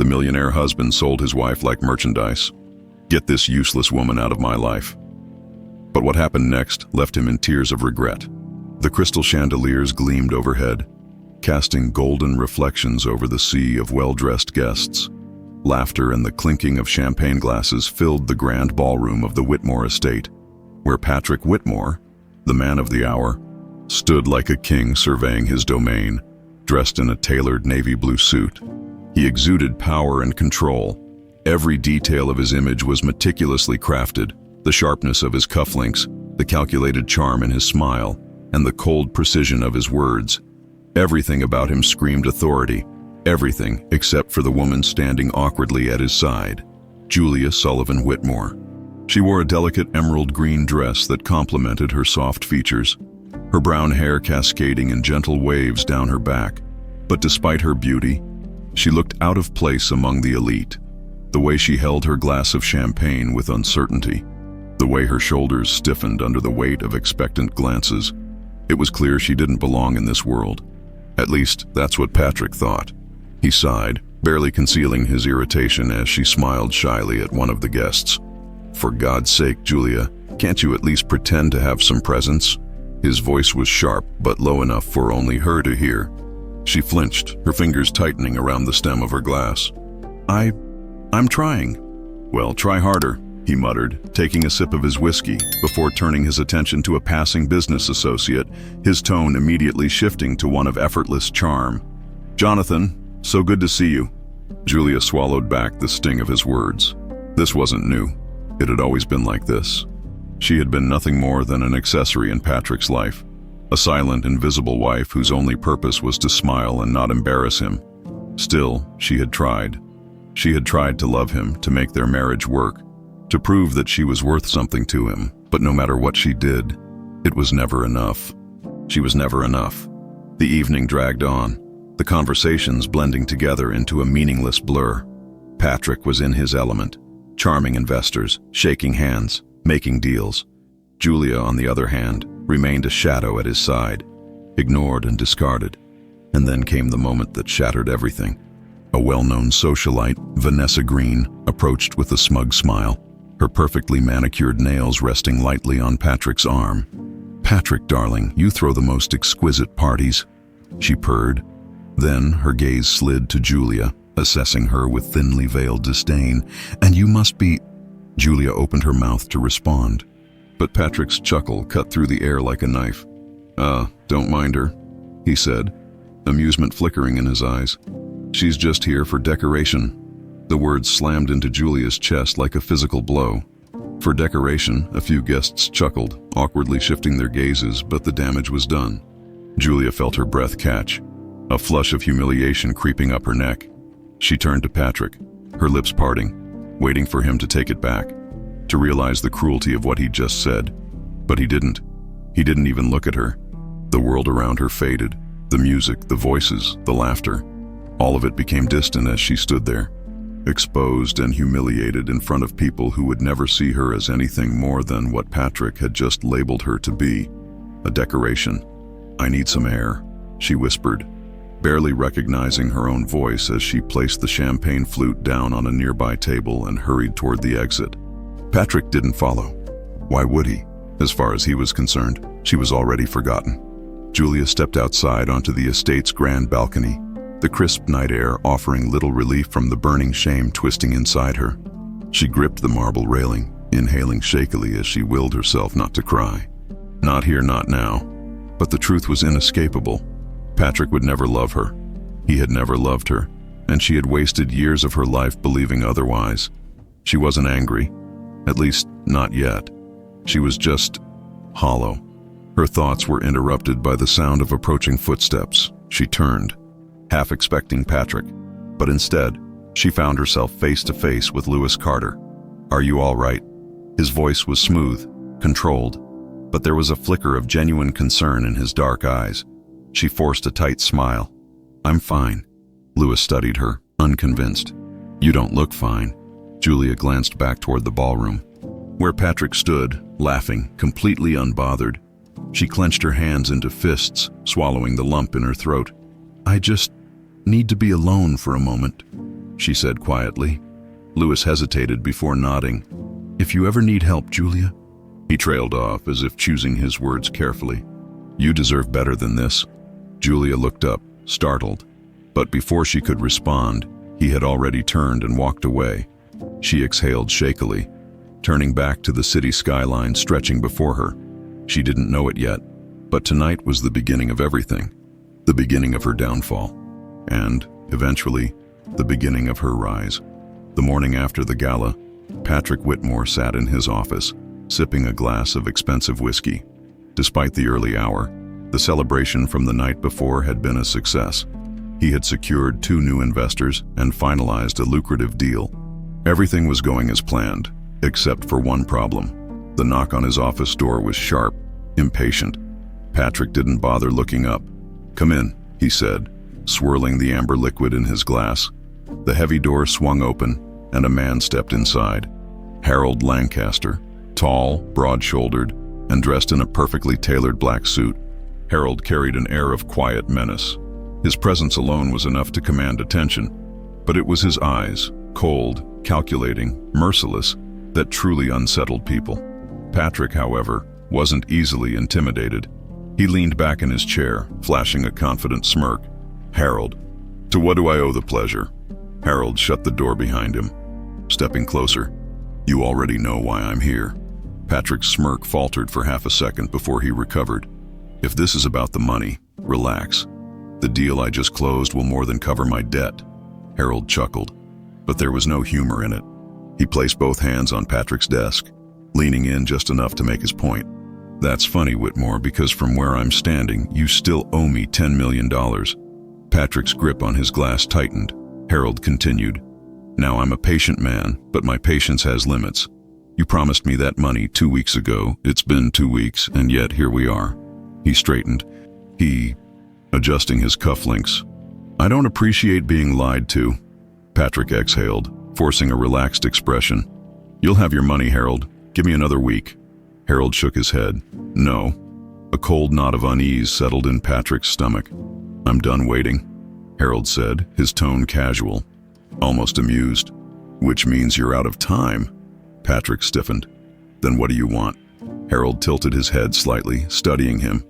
millionaire husband sold his wife like merchandise. Get this useless woman out of my life. But what happened next left him in tears of regret. The crystal chandeliers gleamed overhead, casting golden reflections over the sea of well-dressed guests. Laughter and the clinking of champagne glasses filled the grand ballroom of the Whitmore estate, where Patrick Whitmore, the man of the hour, stood like a king surveying his domain, dressed in a tailored navy blue suit. He exuded power and control. Every detail of his image was meticulously crafted, the sharpness of his cufflinks, the calculated charm in his smile, and the cold precision of his words. Everything about him screamed authority, everything except for the woman standing awkwardly at his side, Julia Sullivan Whitmore. She wore a delicate emerald green dress that complemented her soft features, her brown hair cascading in gentle waves down her back. But despite her beauty, she looked out of place among the elite. The way she held her glass of champagne with uncertainty, the way her shoulders stiffened under the weight of expectant glances, it was clear she didn't belong in this world. At least, that's what Patrick thought. He sighed, barely concealing his irritation as she smiled shyly at one of the guests. "For God's sake, Julia, can't you at least pretend to have some presence?" His voice was sharp, but low enough for only her to hear. She flinched, her fingers tightening around the stem of her glass. I'm trying." "Well, try harder," he muttered, taking a sip of his whiskey before turning his attention to a passing business associate, his tone immediately shifting to one of effortless charm. "Jonathan, so good to see you." Julia swallowed back the sting of his words. This wasn't new. It had always been like this. She had been nothing more than an accessory in Patrick's life, a silent, invisible wife whose only purpose was to smile and not embarrass him. Still, she had tried. She had tried to love him, to make their marriage work, to prove that she was worth something to him, but no matter what she did, it was never enough. She was never enough. The evening dragged on, the conversations blending together into a meaningless blur. Patrick was in his element, charming investors, shaking hands, making deals. Julia, on the other hand, remained a shadow at his side, ignored and discarded. And then came the moment that shattered everything. A well-known socialite, Vanessa Green, approached with a smug smile, her perfectly manicured nails resting lightly on Patrick's arm. "Patrick, darling, you throw the most exquisite parties," she purred. Then her gaze slid to Julia, assessing her with thinly veiled disdain. "And you must be—" Julia opened her mouth to respond, but Patrick's chuckle cut through the air like a knife. Don't mind her," he said, amusement flickering in his eyes. "She's just here for decoration." The words slammed into Julia's chest like a physical blow. For decoration, a few guests chuckled, awkwardly shifting their gazes, but the damage was done. Julia felt her breath catch, a flush of humiliation creeping up her neck. She turned to Patrick, her lips parting, waiting for him to take it back, to realize the cruelty of what he'd just said. But he didn't. He didn't even look at her. The world around her faded, the music, the voices, the laughter. All of it became distant as she stood there, exposed and humiliated in front of people who would never see her as anything more than what Patrick had just labeled her to be, a decoration. "I need some air," she whispered, barely recognizing her own voice as she placed the champagne flute down on a nearby table and hurried toward the exit. Patrick didn't follow. Why would he? As far as he was concerned, she was already forgotten. Julia stepped outside onto the estate's grand balcony, the crisp night air offering little relief from the burning shame twisting inside her. She gripped the marble railing, inhaling shakily as she willed herself not to cry. Not here, not now. But the truth was inescapable. Patrick would never love her. He had never loved her, and she had wasted years of her life believing otherwise. She wasn't angry, at least not yet. She was just hollow. Her thoughts were interrupted by the sound of approaching footsteps. She turned, half expecting Patrick, but instead, she found herself face to face with Lewis Carter. "Are you all right?" His voice was smooth, controlled, but there was a flicker of genuine concern in his dark eyes. She forced a tight smile. "I'm fine." Lewis studied her, unconvinced. "You don't look fine." Julia glanced back toward the ballroom, where Patrick stood, laughing, completely unbothered. She clenched her hands into fists, swallowing the lump in her throat. "I just need to be alone for a moment." she said quietly. Louis hesitated before nodding. "If you ever need help, Julia." He trailed off as if choosing his words carefully. "You deserve better than this." Julia looked up, startled. But before she could respond, he had already turned and walked away. She exhaled shakily, turning back to the city skyline stretching before her. She didn't know it yet, but tonight was the beginning of everything. The beginning of her downfall. And, eventually, the beginning of her rise. The morning after the gala, Patrick Whitmore sat in his office, sipping a glass of expensive whiskey. Despite the early hour, the celebration from the night before had been a success. He had secured 2 new investors and finalized a lucrative deal. Everything was going as planned, except for one problem. The knock on his office door was sharp, impatient. Patrick didn't bother looking up. "Come in," he said, swirling the amber liquid in his glass. The heavy door swung open, and a man stepped inside. Harold Lancaster, tall, broad-shouldered, and dressed in a perfectly tailored black suit. Harold carried an air of quiet menace. His presence alone was enough to command attention, but it was his eyes, cold, calculating, merciless, that truly unsettled people. Patrick, however, wasn't easily intimidated. He leaned back in his chair, flashing a confident smirk. "Harold, to what do I owe the pleasure?" Harold shut the door behind him. Stepping closer, "You already know why I'm here." Patrick's smirk faltered for half a second before he recovered. "If this is about the money, relax. The deal I just closed will more than cover my debt." Harold chuckled, but there was no humor in it. He placed both hands on Patrick's desk, leaning in just enough to make his point. "That's funny, Whitmore, because from where I'm standing, you still owe me $10 million. Patrick's grip on his glass tightened. Harold continued, "Now I'm a patient man, but my patience has limits. You promised me that money 2 weeks ago. It's been 2 weeks, and yet here we are." He straightened. Adjusting his cufflinks. "I don't appreciate being lied to." Patrick exhaled, forcing a relaxed expression. "You'll have your money, Harold. Give me another week." Harold shook his head. "No." A cold knot of unease settled in Patrick's stomach. "I'm done waiting," Harold said, his tone casual, almost amused. "Which means you're out of time." Patrick stiffened. "Then what do you want?" Harold tilted his head slightly, studying him.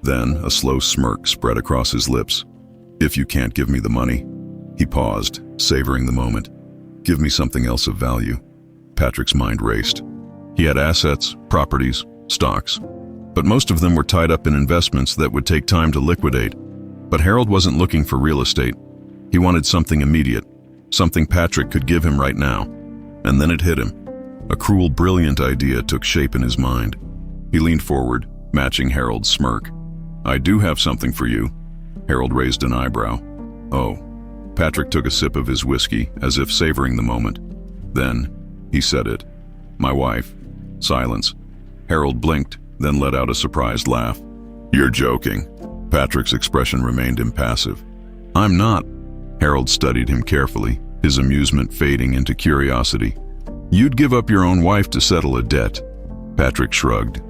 Then a slow smirk spread across his lips. "If you can't give me the money." He paused, savoring the moment. "Give me something else of value." Patrick's mind raced. He had assets, properties, stocks, but most of them were tied up in investments that would take time to liquidate. But Harold wasn't looking for real estate. He wanted something immediate, something Patrick could give him right now. And then it hit him. A cruel, brilliant idea took shape in his mind. He leaned forward, matching Harold's smirk. "I do have something for you." Harold raised an eyebrow. "Oh." Patrick took a sip of his whiskey, as if savoring the moment. Then, he said it. "My wife." Silence. Harold blinked, then let out a surprised laugh. "You're joking." Patrick's expression remained impassive. "I'm not." Harold studied him carefully, his amusement fading into curiosity. "You'd give up your own wife to settle a debt." Patrick shrugged.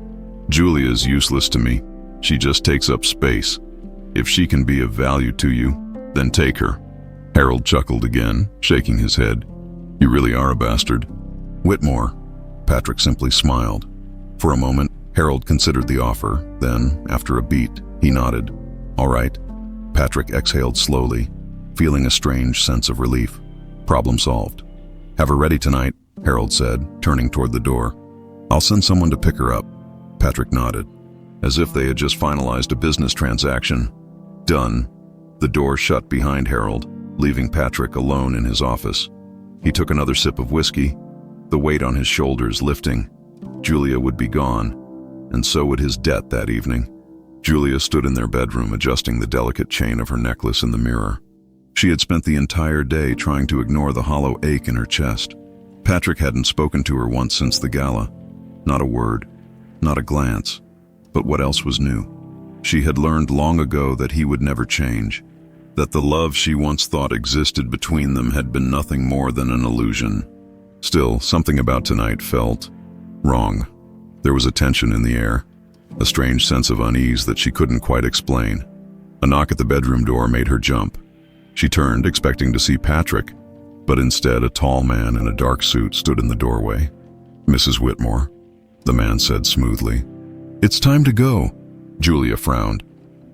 "Julia's useless to me. She just takes up space. If she can be of value to you, then take her." Harold chuckled again, shaking his head. "You really are a bastard." "Whitmore." Patrick simply smiled. For a moment, Harold considered the offer. Then, after a beat, he nodded. "All right." Patrick exhaled slowly, feeling a strange sense of relief. Problem solved. "Have her ready tonight," Harold said, turning toward the door. "I'll send someone to pick her up." Patrick nodded, as if they had just finalized a business transaction. Done. The door shut behind Harold, leaving Patrick alone in his office. He took another sip of whiskey, the weight on his shoulders lifting. Julia would be gone, and so would his debt that evening. Julia stood in their bedroom adjusting the delicate chain of her necklace in the mirror. She had spent the entire day trying to ignore the hollow ache in her chest. Patrick hadn't spoken to her once since the gala. Not a word, not a glance. But what else was new? She had learned long ago that he would never change, that the love she once thought existed between them had been nothing more than an illusion. Still, something about tonight felt wrong. There was a tension in the air, a strange sense of unease that she couldn't quite explain. A knock at the bedroom door made her jump. She turned, expecting to see Patrick, But instead, a tall man in a dark suit stood in the doorway. "Mrs. Whitmore," the man said smoothly. "It's time to go." Julia frowned.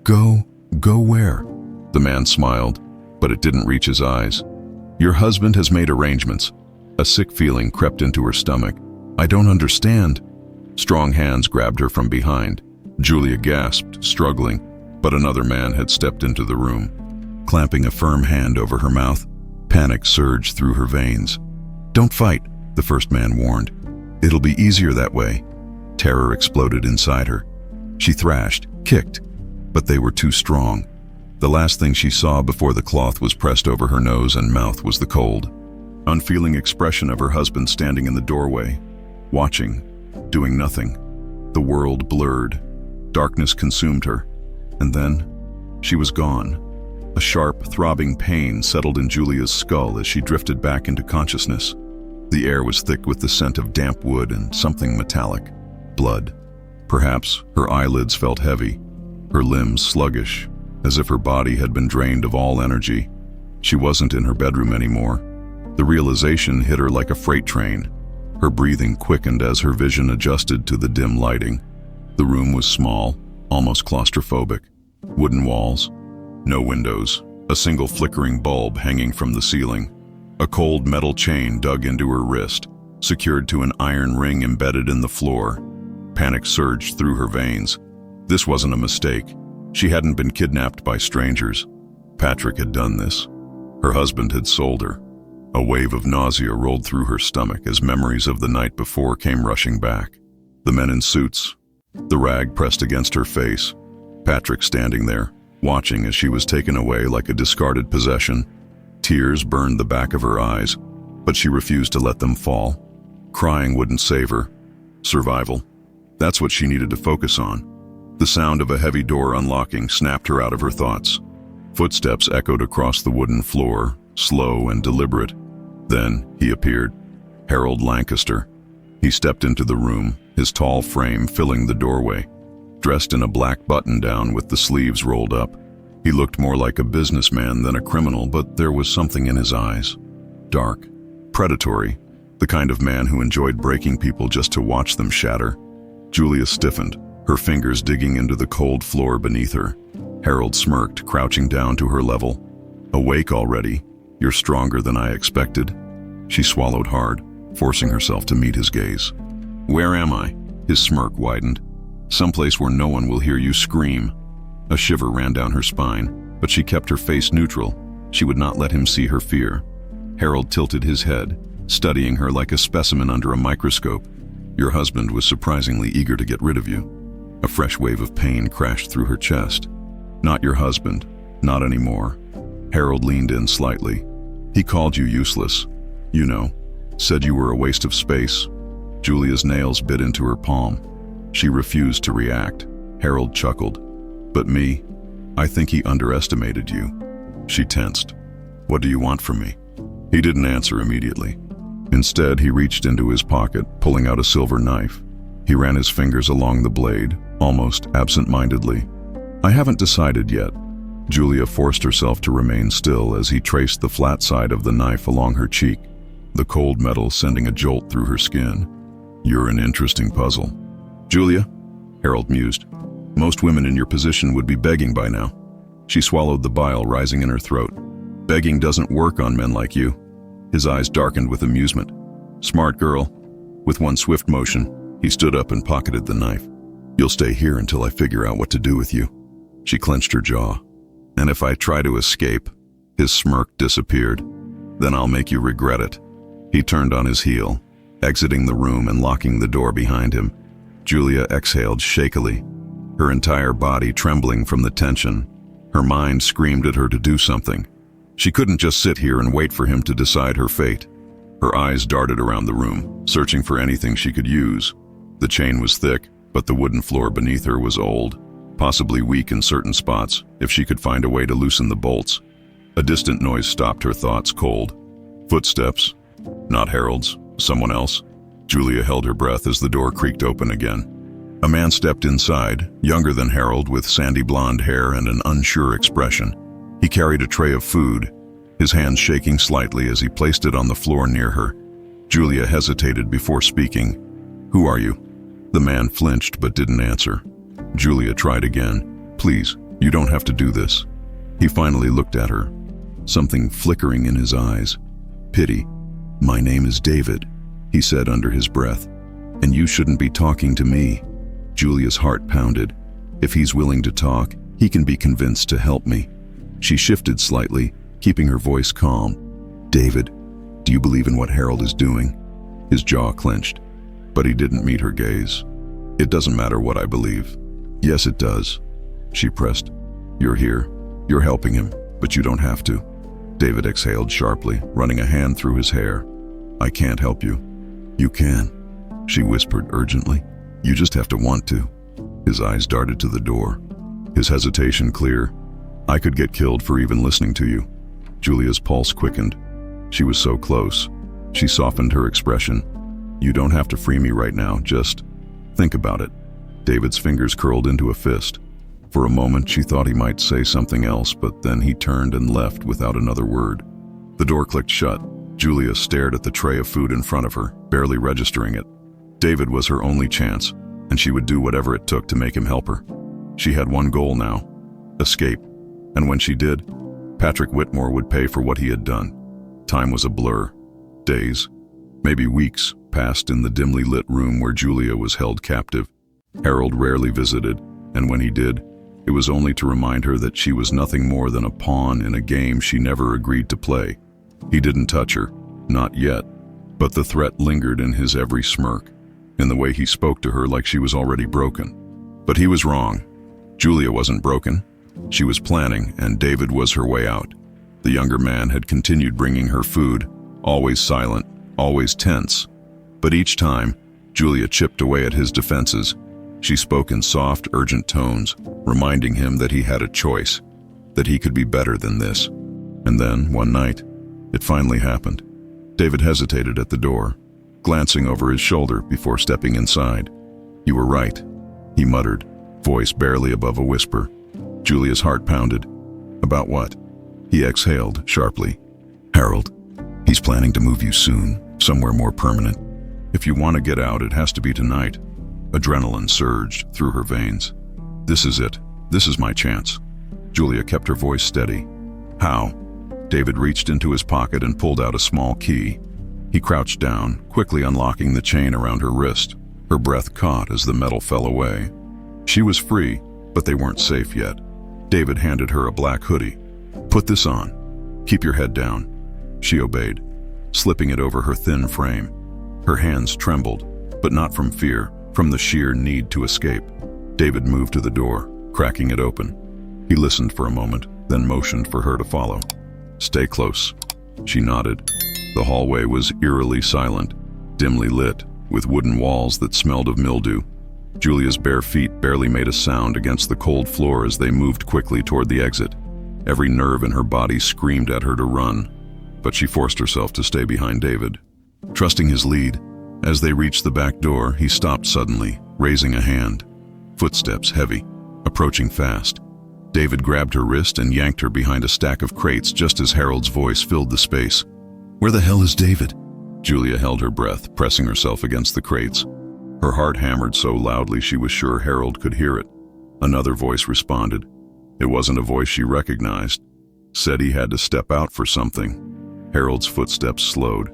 Go where?" The man smiled, but it didn't reach his eyes. "Your husband has made arrangements." A sick feeling crept into her stomach. "I don't understand." Strong hands grabbed her from behind. Julia gasped, struggling, but another man had stepped into the room. Clamping a firm hand over her mouth, panic surged through her veins. "Don't fight," the first man warned. "It'll be easier that way." Terror exploded inside her. She thrashed, kicked, but they were too strong. The last thing she saw before the cloth was pressed over her nose and mouth was the cold, unfeeling expression of her husband standing in the doorway, watching, doing nothing. The world blurred. Darkness consumed her. And then, she was gone. A sharp, throbbing pain settled in Julia's skull as she drifted back into consciousness. The air was thick with the scent of damp wood and something metallic. Blood. Perhaps her eyelids felt heavy, her limbs sluggish, as if her body had been drained of all energy. She wasn't in her bedroom anymore. The realization hit her like a freight train. Her breathing quickened as her vision adjusted to the dim lighting. The room was small, almost claustrophobic. Wooden walls, no windows, a single flickering bulb hanging from the ceiling. A cold metal chain dug into her wrist, secured to an iron ring embedded in the floor. Panic surged through her veins. This wasn't a mistake. She hadn't been kidnapped by strangers. Patrick had done this. Her husband had sold her. A wave of nausea rolled through her stomach as memories of the night before came rushing back. The men in suits, the rag pressed against her face. Patrick standing there, watching as she was taken away like a discarded possession. Tears burned the back of her eyes, but she refused to let them fall. Crying wouldn't save her. Survival. That's what she needed to focus on. The sound of a heavy door unlocking snapped her out of her thoughts. Footsteps echoed across the wooden floor, slow and deliberate. Then he appeared. Harold Lancaster. He stepped into the room, his tall frame filling the doorway. Dressed in a black button-down with the sleeves rolled up. He looked more like a businessman than a criminal, but there was something in his eyes. Dark, predatory, the kind of man who enjoyed breaking people just to watch them shatter. Julia stiffened, her fingers digging into the cold floor beneath her. Harold smirked, crouching down to her level. "Awake already? You're stronger than I expected." She swallowed hard, forcing herself to meet his gaze. "Where am I?" His smirk widened. "Someplace where no one will hear you scream." A shiver ran down her spine, but she kept her face neutral. She would not let him see her fear. Harold tilted his head, studying her like a specimen under a microscope. "Your husband was surprisingly eager to get rid of you." A fresh wave of pain crashed through her chest. "Not your husband. Not anymore." Harold leaned in slightly. "He called you useless. You know, said you were a waste of space." Julia's nails bit into her palm. She refused to react. Harold chuckled. "But me? I think he underestimated you." She tensed. "What do you want from me?" He didn't answer immediately. Instead, he reached into his pocket, pulling out a silver knife. He ran his fingers along the blade, almost absent-mindedly. "I haven't decided yet." Julia forced herself to remain still as he traced the flat side of the knife along her cheek, the cold metal sending a jolt through her skin. "You're an interesting puzzle." "Julia," Harold mused, "most women in your position would be begging by now." She swallowed the bile rising in her throat. "Begging doesn't work on men like you." His eyes darkened with amusement. "Smart girl." With one swift motion, he stood up and pocketed the knife. "You'll stay here until I figure out what to do with you." She clenched her jaw. "And if I try to escape," his smirk disappeared, "then I'll make you regret it." He turned on his heel, exiting the room and locking the door behind him. Julia exhaled shakily, her entire body trembling from the tension. Her mind screamed at her to do something. She couldn't just sit here and wait for him to decide her fate. Her eyes darted around the room, searching for anything she could use. The chain was thick, but the wooden floor beneath her was old, possibly weak in certain spots, if she could find a way to loosen the bolts. A distant noise stopped her thoughts cold. Footsteps. Not Harold's, someone else. Julia held her breath as the door creaked open again. A man stepped inside, younger than Harold, with sandy blonde hair and an unsure expression. He carried a tray of food, his hand shaking slightly as he placed it on the floor near her. Julia hesitated before speaking. "Who are you?" The man flinched but didn't answer. Julia tried again. "Please, you don't have to do this." He finally looked at her, something flickering in his eyes. "Pity. My name is David," he said under his breath. "And you shouldn't be talking to me." Julia's heart pounded. If he's willing to talk, he can be convinced to help me. She shifted slightly, keeping her voice calm. "David, do you believe in what Harold is doing?" His jaw clenched, but he didn't meet her gaze. "It doesn't matter what I believe." "Yes, it does," she pressed. "You're here. You're helping him, but you don't have to." David exhaled sharply, running a hand through his hair. "I can't help you." "You can," she whispered urgently. "You just have to want to." His eyes darted to the door, his hesitation clear. "I could get killed for even listening to you." Julia's pulse quickened. She was so close. She softened her expression. "You don't have to free me right now, just think about it." David's fingers curled into a fist. For a moment she thought he might say something else, but then he turned and left without another word. The door clicked shut. Julia stared at the tray of food in front of her, barely registering it. David was her only chance, and she would do whatever it took to make him help her. She had one goal now: escape. And when she did, Patrick Whitmore would pay for what he had done. Time was a blur. Days, maybe weeks, passed in the dimly lit room where Julia was held captive. Harold rarely visited, and when he did, it was only to remind her that she was nothing more than a pawn in a game she never agreed to play. He didn't touch her, not yet, but the threat lingered in his every smirk, in the way he spoke to her like she was already broken. But he was wrong. Julia wasn't broken. She was planning, and David was her way out. The younger man had continued bringing her food, always silent, always tense. But each time, Julia chipped away at his defenses. She spoke in soft, urgent tones, reminding him that he had a choice, that he could be better than this. And then, one night, it finally happened. David hesitated at the door, glancing over his shoulder before stepping inside. "You were right," he muttered, voice barely above a whisper. Julia's heart pounded. "About what?" He exhaled sharply. "Harold. He's planning to move you soon, somewhere more permanent. If you want to get out, it has to be tonight." Adrenaline surged through her veins. "This is it. This is my chance." Julia kept her voice steady. "How?" David reached into his pocket and pulled out a small key. He crouched down, quickly unlocking the chain around her wrist. Her breath caught as the metal fell away. She was free, but they weren't safe yet. David handed her a black hoodie. "Put this on. Keep your head down." She obeyed, slipping it over her thin frame. Her hands trembled, but not from fear, from the sheer need to escape. David moved to the door, cracking it open. He listened for a moment, then motioned for her to follow. "Stay close." She nodded. The hallway was eerily silent, dimly lit, with wooden walls that smelled of mildew. Julia's bare feet barely made a sound against the cold floor as they moved quickly toward the exit. Every nerve in her body screamed at her to run, but she forced herself to stay behind David, trusting his lead. As they reached the back door, he stopped suddenly, raising a hand. Footsteps heavy, approaching fast. David grabbed her wrist and yanked her behind a stack of crates just as Harold's voice filled the space. "Where the hell is David?" Julia held her breath, pressing herself against the crates. Her heart hammered so loudly she was sure Harold could hear it. Another voice responded. It wasn't a voice she recognized. Said he had to step out for something. Harold's footsteps slowed.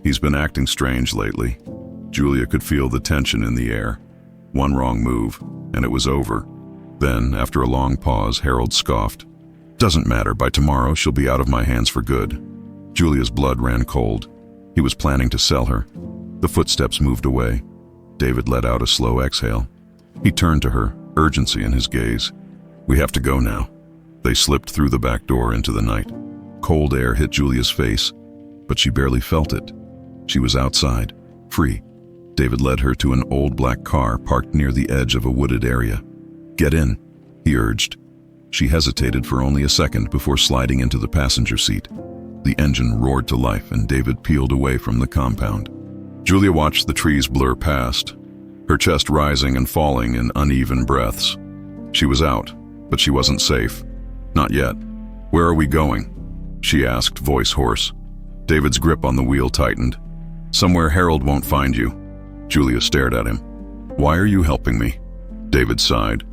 "He's been acting strange lately." Julia could feel the tension in the air. One wrong move, and it was over. Then, after a long pause, Harold scoffed. "Doesn't matter, by tomorrow she'll be out of my hands for good." Julia's blood ran cold. He was planning to sell her. The footsteps moved away. David let out a slow exhale. He turned to her, urgency in his gaze. "We have to go now." They slipped through the back door into the night. Cold air hit Julia's face, but she barely felt it. She was outside, free. David led her to an old black car parked near the edge of a wooded area. "Get in," he urged. She hesitated for only a second before sliding into the passenger seat. The engine roared to life and David peeled away from the compound. Julia watched the trees blur past, her chest rising and falling in uneven breaths. She was out, but she wasn't safe. Not yet. "Where are we going?" she asked, voice hoarse. David's grip on the wheel tightened. "Somewhere Harold won't find you." Julia stared at him. "Why are you helping me?" David sighed.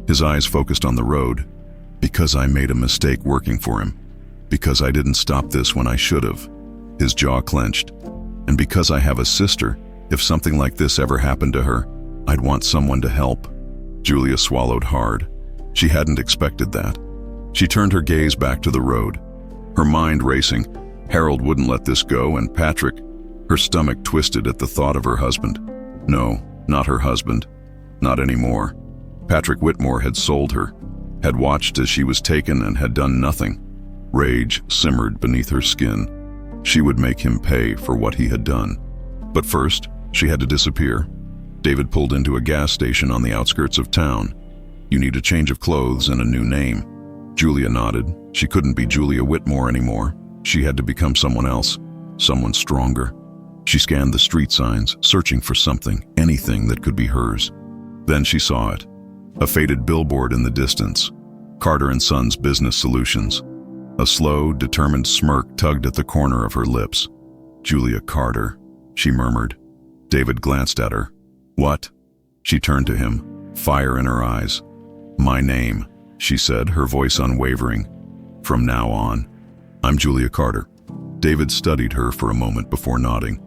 His eyes focused on the road. "Because I made a mistake working for him. Because I didn't stop this when I should have." His jaw clenched. "And because I have a sister, if something like this ever happened to her, I'd want someone to help." Julia swallowed hard. She hadn't expected that. She turned her gaze back to the road, her mind racing. Harold wouldn't let this go, and Patrick. Her stomach twisted at the thought of her husband. No, not her husband. Not anymore. Patrick Whitmore had sold her, had watched as she was taken and had done nothing. Rage simmered beneath her skin. She would make him pay for what he had done. But first, she had to disappear. David pulled into a gas station on the outskirts of town. "You need a change of clothes and a new name." Julia nodded. She couldn't be Julia Whitmore anymore. She had to become someone else, someone stronger. She scanned the street signs, searching for something, anything that could be hers. Then she saw it. A faded billboard in the distance. Carter & Sons Business Solutions. A slow, determined smirk tugged at the corner of her lips. "Julia Carter," she murmured. David glanced at her. "What?" She turned to him, fire in her eyes. "My name," she said, her voice unwavering. "From now on, I'm Julia Carter." David studied her for a moment before nodding.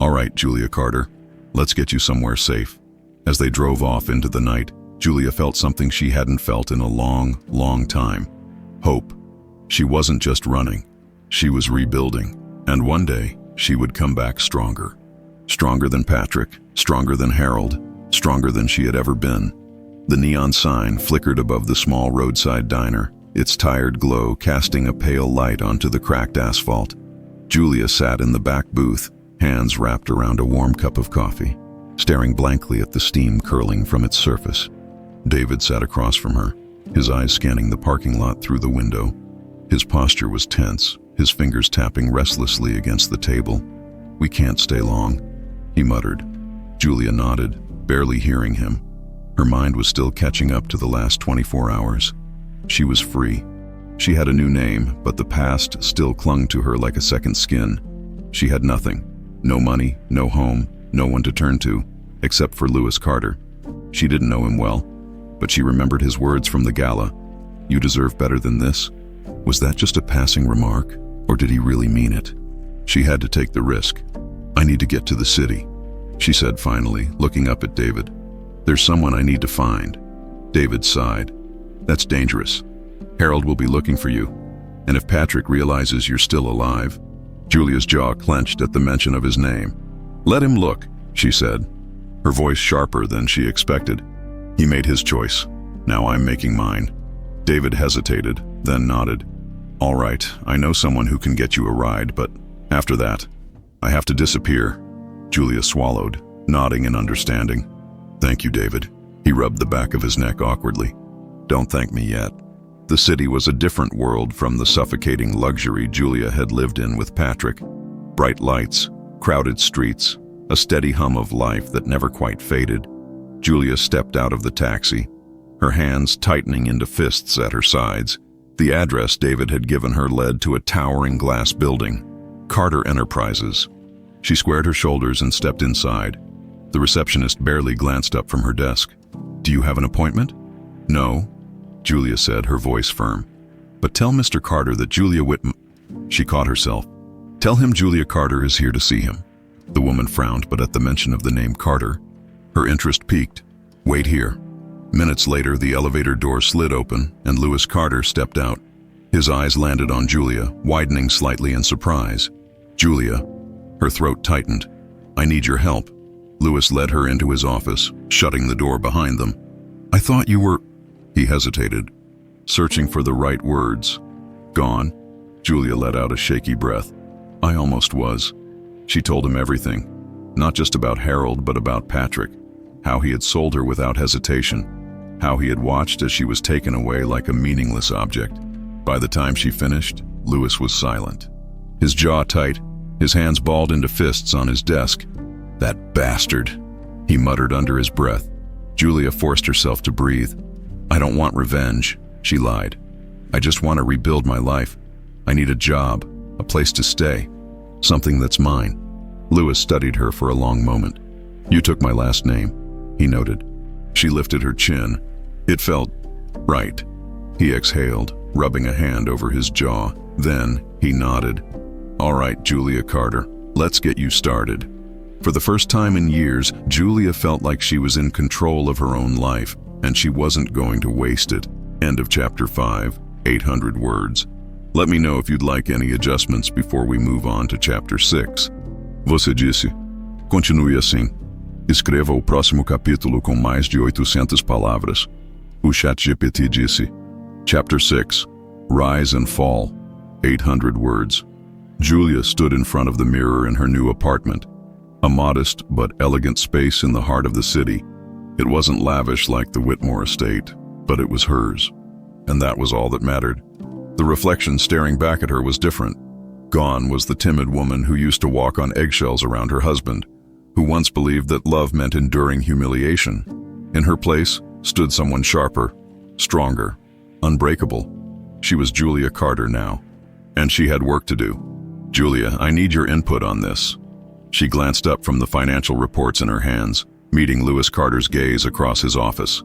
"All right, Julia Carter, let's get you somewhere safe." As they drove off into the night, Julia felt something she hadn't felt in a long, long time. Hope. She wasn't just running. She was rebuilding. And one day, she would come back stronger. Stronger than Patrick, stronger than Harold, stronger than she had ever been. The neon sign flickered above the small roadside diner, its tired glow casting a pale light onto the cracked asphalt. Julia sat in the back booth, hands wrapped around a warm cup of coffee, staring blankly at the steam curling from its surface. David sat across from her, his eyes scanning the parking lot through the window. His posture was tense, his fingers tapping restlessly against the table. "We can't stay long," he muttered. Julia nodded, barely hearing him. Her mind was still catching up to the last 24 hours. She was free. She had a new name, but the past still clung to her like a second skin. She had nothing. No money, no home, no one to turn to, except for Lewis Carter. She didn't know him well, but she remembered his words from the gala. "You deserve better than this." Was that just a passing remark, or did he really mean it? She had to take the risk. "I need to get to the city," she said finally, looking up at David. "There's someone I need to find." David sighed. "That's dangerous. Harold will be looking for you. And if Patrick realizes you're still alive..." Julia's jaw clenched at the mention of his name. "Let him look," she said, her voice sharper than she expected. "He made his choice. Now I'm making mine." David hesitated, then nodded. "All right, I know someone who can get you a ride, but after that, I have to disappear." Julia swallowed, nodding in understanding. "Thank you, David." He rubbed the back of his neck awkwardly. "Don't thank me yet." The city was a different world from the suffocating luxury Julia had lived in with Patrick. Bright lights, crowded streets, a steady hum of life that never quite faded. Julia stepped out of the taxi, her hands tightening into fists at her sides. The address David had given her led to a towering glass building, Carter Enterprises. She squared her shoulders and stepped inside. The receptionist barely glanced up from her desk. "Do you have an appointment?" "No," Julia said, her voice firm. "But tell Mr. Carter that Julia Whitmore..." She caught herself. "Tell him Julia Carter is here to see him." The woman frowned, but at the mention of the name Carter, her interest piqued. "Wait here." Minutes later, the elevator door slid open, and Lewis Carter stepped out. His eyes landed on Julia, widening slightly in surprise. "Julia." Her throat tightened. "I need your help." Lewis led her into his office, shutting the door behind them. "I thought you were..." He hesitated, searching for the right words. "Gone?" Julia let out a shaky breath. "I almost was." She told him everything, not just about Harold, but about Patrick, how he had sold her without hesitation, how he had watched as she was taken away like a meaningless object. By the time she finished, Lewis was silent, his jaw tight, his hands balled into fists on his desk. "That bastard," he muttered under his breath. Julia forced herself to breathe. "I don't want revenge," she lied. "I just want to rebuild my life." I need a job, a place to stay, something that's mine. Louis studied her for a long moment. You took my last name, he noted. She lifted her chin. It felt right. He exhaled, rubbing a hand over his jaw. Then he nodded. All right, Julia Carter, let's get you started. For the first time in years, Julia felt like she was in control of her own life, and she wasn't going to waste it. End of chapter 5, 800 words. Let me know if you'd like any adjustments before we move on to chapter 6. Você disse, continue assim. Escreva o próximo capítulo com mais de 800 palavras. O ChatGPT disse. Chapter 6, Rise and Fall, 800 words. Julia stood in front of the mirror in her new apartment, a modest but elegant space in the heart of the city. It wasn't lavish like the Whitmore estate, but it was hers, and that was all that mattered. The reflection staring back at her was different. Gone was the timid woman who used to walk on eggshells around her husband, who once believed that love meant enduring humiliation. In her place stood someone sharper, stronger, unbreakable. She was Julia Carter now, and she had work to do. Julia, I need your input on this. She glanced up from the financial reports in her hands, meeting Louis Carter's gaze across his office.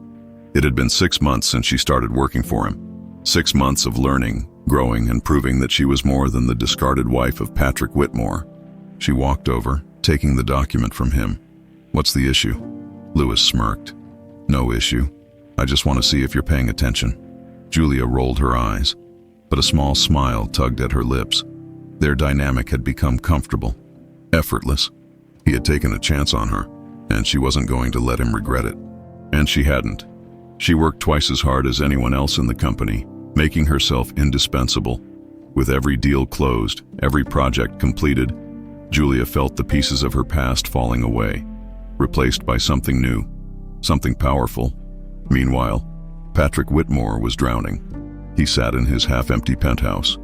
It had been 6 months since she started working for him. 6 months of learning, growing, and proving that she was more than the discarded wife of Patrick Whitmore. She walked over, taking the document from him. What's the issue? Louis smirked. No issue. I just want to see if you're paying attention. Julia rolled her eyes, but a small smile tugged at her lips. Their dynamic had become comfortable, effortless. He had taken a chance on her, and she wasn't going to let him regret it. And she hadn't. She worked twice as hard as anyone else in the company, making herself indispensable. With every deal closed, every project completed, Julia felt the pieces of her past falling away, replaced by something new, something powerful. Meanwhile, Patrick Whitmore was drowning. He sat in his half-empty penthouse,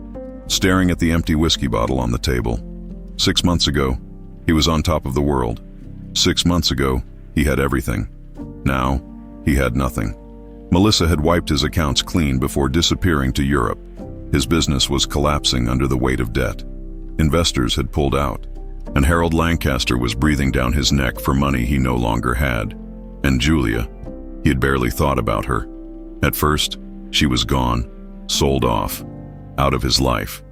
staring at the empty whiskey bottle on the table. 6 months ago, he was on top of the world. 6 months ago, he had everything. Now, he had nothing. Melissa had wiped his accounts clean before disappearing to Europe. His business was collapsing under the weight of debt. Investors had pulled out, and Harold Lancaster was breathing down his neck for money he no longer had. And Julia, he had barely thought about her. At first, she was gone, sold off, out of his life,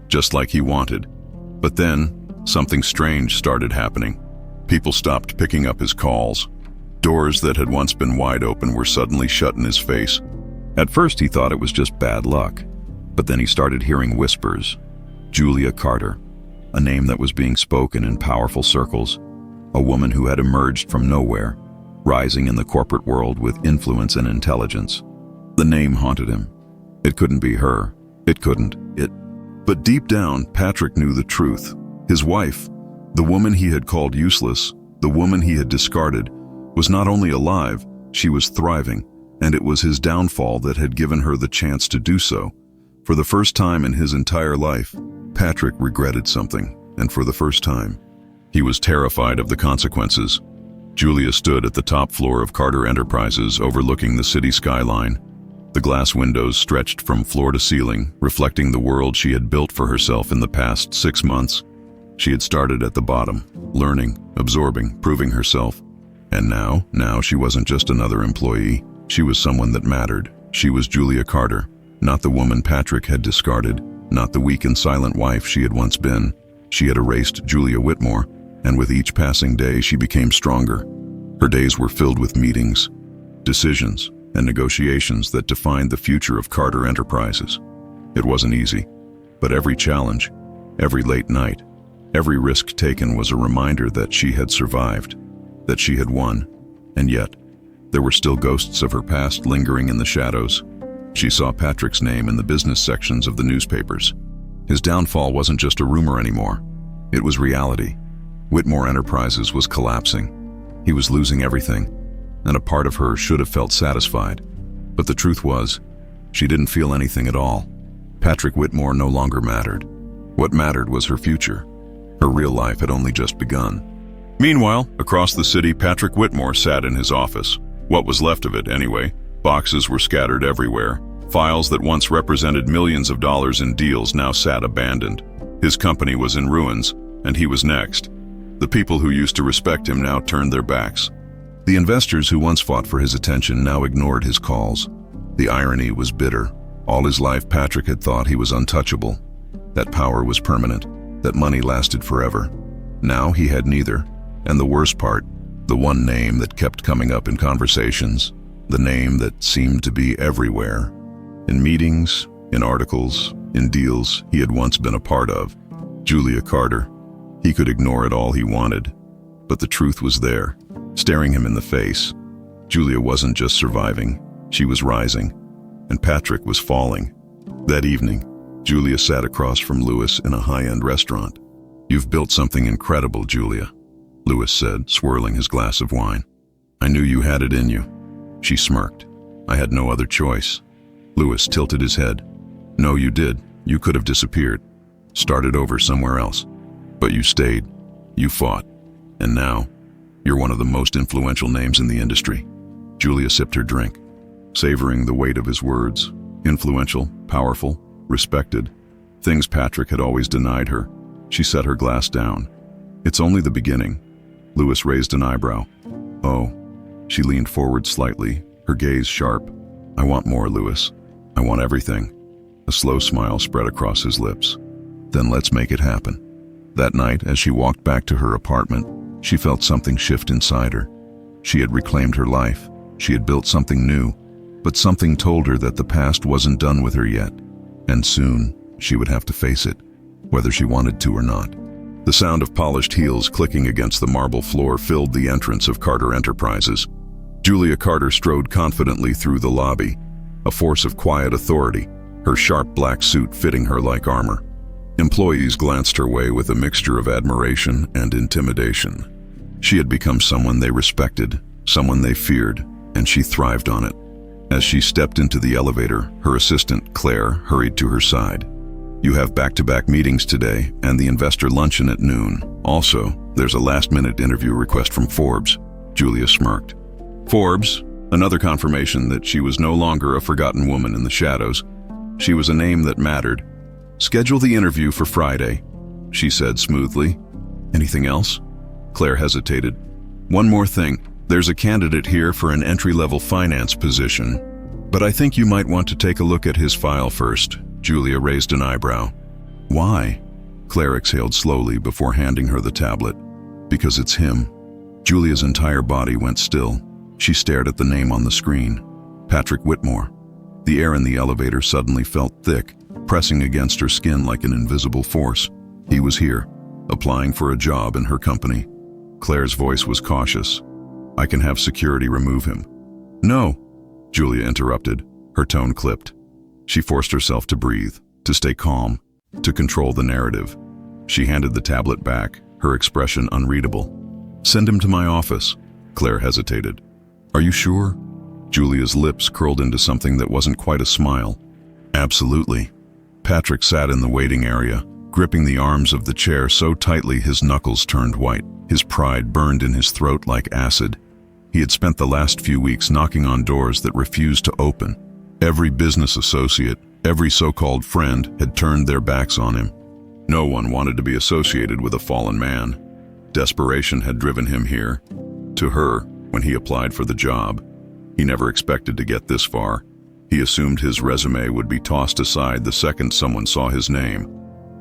just like he wanted. But then, something strange started happening. People stopped picking up his calls. Doors that had once been wide open were suddenly shut in his face. At first he thought it was just bad luck, but then he started hearing whispers. Julia Carter, a name that was being spoken in powerful circles, a woman who had emerged from nowhere, rising in the corporate world with influence and intelligence. The name haunted him. It couldn't be her. But deep down, Patrick knew the truth. His wife, the woman he had called useless, the woman he had discarded, was not only alive, she was thriving, and it was his downfall that had given her the chance to do so. For the first time in his entire life, Patrick regretted something, and for the first time, he was terrified of the consequences. Julia stood at the top floor of Carter Enterprises, overlooking the city skyline. The glass windows stretched from floor to ceiling, reflecting the world she had built for herself in the past 6 months. She had started at the bottom, learning, absorbing, proving herself. And now she wasn't just another employee. She was someone that mattered. She was Julia Carter, not the woman Patrick had discarded, not the weak and silent wife she had once been. She had erased Julia Whitmore, and with each passing day she became stronger. Her days were filled with meetings, decisions, and negotiations that defined the future of Carter Enterprises. It wasn't easy, but every challenge, every late night, every risk taken was a reminder that she had survived, that she had won, and yet, there were still ghosts of her past lingering in the shadows. She saw Patrick's name in the business sections of the newspapers. His downfall wasn't just a rumor anymore. It was reality. Whitmore Enterprises was collapsing. He was losing everything, and a part of her should have felt satisfied. But the truth was, she didn't feel anything at all. Patrick Whitmore no longer mattered. What mattered was her future. Her real life had only just begun. Meanwhile, across the city, Patrick Whitmore sat in his office. What was left of it, anyway. Boxes were scattered everywhere. Files that once represented millions of dollars in deals now sat abandoned. His company was in ruins, and he was next. The people who used to respect him now turned their backs. The investors who once fought for his attention now ignored his calls. The irony was bitter. All his life, Patrick had thought he was untouchable, that power was permanent, that money lasted forever. Now he had neither, and the worst part, the one name that kept coming up in conversations, the name that seemed to be everywhere. In meetings, in articles, in deals he had once been a part of. Julia Carter. He could ignore it all he wanted, but the truth was there, staring him in the face. Julia wasn't just surviving, she was rising, and Patrick was falling. That evening, Julia sat across from Louis in a high-end restaurant. "You've built something incredible, Julia," Louis said, swirling his glass of wine. "I knew you had it in you." She smirked. "I had no other choice." Louis tilted his head. "No, you did. You could have disappeared, started over somewhere else. But you stayed, you fought, and now, you're one of the most influential names in the industry." Julia sipped her drink, savoring the weight of his words. Influential, powerful, respected. Things Patrick had always denied her. She set her glass down. "It's only the beginning." Louis raised an eyebrow. "Oh." She leaned forward slightly, her gaze sharp. "I want more, Louis. I want everything." A slow smile spread across his lips. "Then let's make it happen." That night, as she walked back to her apartment, she felt something shift inside her. She had reclaimed her life. She had built something new, but something told her that the past wasn't done with her yet, and soon she would have to face it, whether she wanted to or not. The sound of polished heels clicking against the marble floor filled the entrance of Carter Enterprises. Julia Carter strode confidently through the lobby, a force of quiet authority, her sharp black suit fitting her like armor. Employees glanced her way with a mixture of admiration and intimidation. She had become someone they respected, someone they feared, and she thrived on it. As she stepped into the elevator, her assistant, Claire, hurried to her side. "You have back-to-back meetings today and the investor luncheon at noon. Also, there's a last-minute interview request from Forbes." Julia smirked. Forbes, another confirmation that she was no longer a forgotten woman in the shadows. She was a name that mattered. "Schedule the interview for Friday," she said smoothly. "Anything else?" Claire hesitated. "One more thing. There's a candidate here for an entry-level finance position, but I think you might want to take a look at his file first." Julia raised an eyebrow. "Why?" Claire exhaled slowly before handing her the tablet. "Because it's him." Julia's entire body went still. She stared at the name on the screen. Patrick Whitmore. The air in the elevator suddenly felt thick, pressing against her skin like an invisible force. He was here, applying for a job in her company. Claire's voice was cautious. "I can have security remove him." "No," Julia interrupted, her tone clipped. She forced herself to breathe, to stay calm, to control the narrative. She handed the tablet back, her expression unreadable. "Send him to my office." Claire hesitated. "Are you sure?" Julia's lips curled into something that wasn't quite a smile. "Absolutely." Patrick sat in the waiting area, gripping the arms of the chair so tightly his knuckles turned white. His pride burned in his throat like acid. He had spent the last few weeks knocking on doors that refused to open. Every business associate, every so-called friend had turned their backs on him. No one wanted to be associated with a fallen man. Desperation had driven him here. To her, when he applied for the job, he never expected to get this far. He assumed his resume would be tossed aside the second someone saw his name.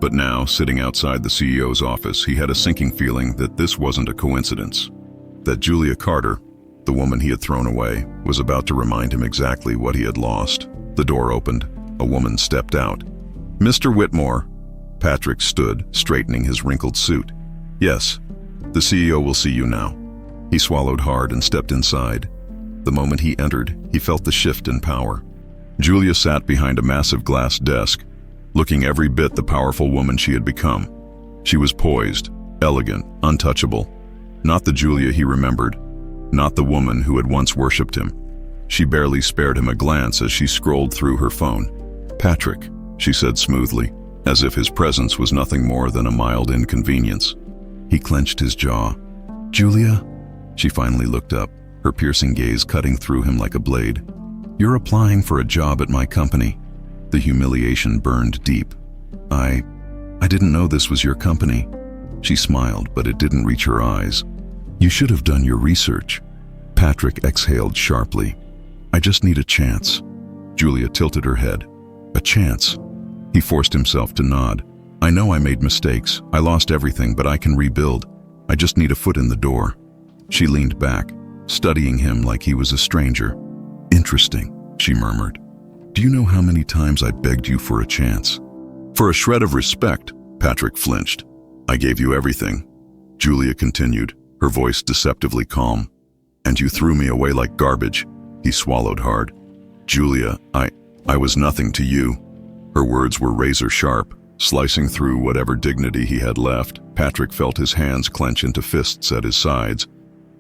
But now, sitting outside the CEO's office, he had a sinking feeling that this wasn't a coincidence. That Julia Carter, the woman he had thrown away, was about to remind him exactly what he had lost. The door opened. A woman stepped out. "Mr. Whitmore." Patrick stood, straightening his wrinkled suit. "Yes, the CEO will see you now." He swallowed hard and stepped inside. The moment he entered, he felt the shift in power. Julia sat behind a massive glass desk, looking every bit the powerful woman she had become. She was poised, elegant, untouchable. Not the Julia he remembered, not the woman who had once worshipped him. She barely spared him a glance as she scrolled through her phone. "Patrick," she said smoothly, as if his presence was nothing more than a mild inconvenience. He clenched his jaw. "Julia?" She finally looked up, her piercing gaze cutting through him like a blade. You're applying for a job at my company." The humiliation burned deep. I didn't know this was your company." She smiled, but it didn't reach her eyes. "You should have done your research." Patrick exhaled sharply. "I just need a chance." Julia tilted her head. "A chance?" He forced himself to nod. "I know I made mistakes. I lost everything, but I can rebuild. I just need a foot in the door." She leaned back, studying him like he was a stranger. "Interesting," she murmured. "Do you know how many times I begged you for a chance?" For a shred of respect, Patrick flinched. "I gave you everything," Julia continued, her voice deceptively calm. "And you threw me away like garbage." He swallowed hard. "Julia, I was nothing to you." Her words were razor sharp, slicing through whatever dignity he had left. Patrick felt his hands clench into fists at his sides.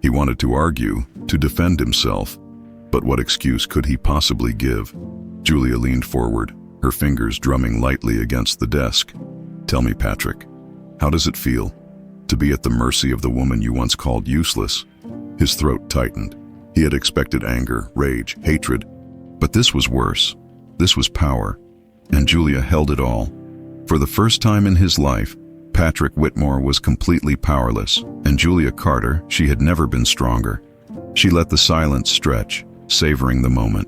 He wanted to argue, to defend himself. But what excuse could he possibly give? Julia leaned forward, her fingers drumming lightly against the desk. "Tell me, Patrick, how does it feel to be at the mercy of the woman you once called useless?" His throat tightened. He had expected anger, rage, hatred. But this was worse. This was power. And Julia held it all. For the first time in his life, Patrick Whitmore was completely powerless, and Julia Carter, she had never been stronger. She let the silence stretch, savoring the moment.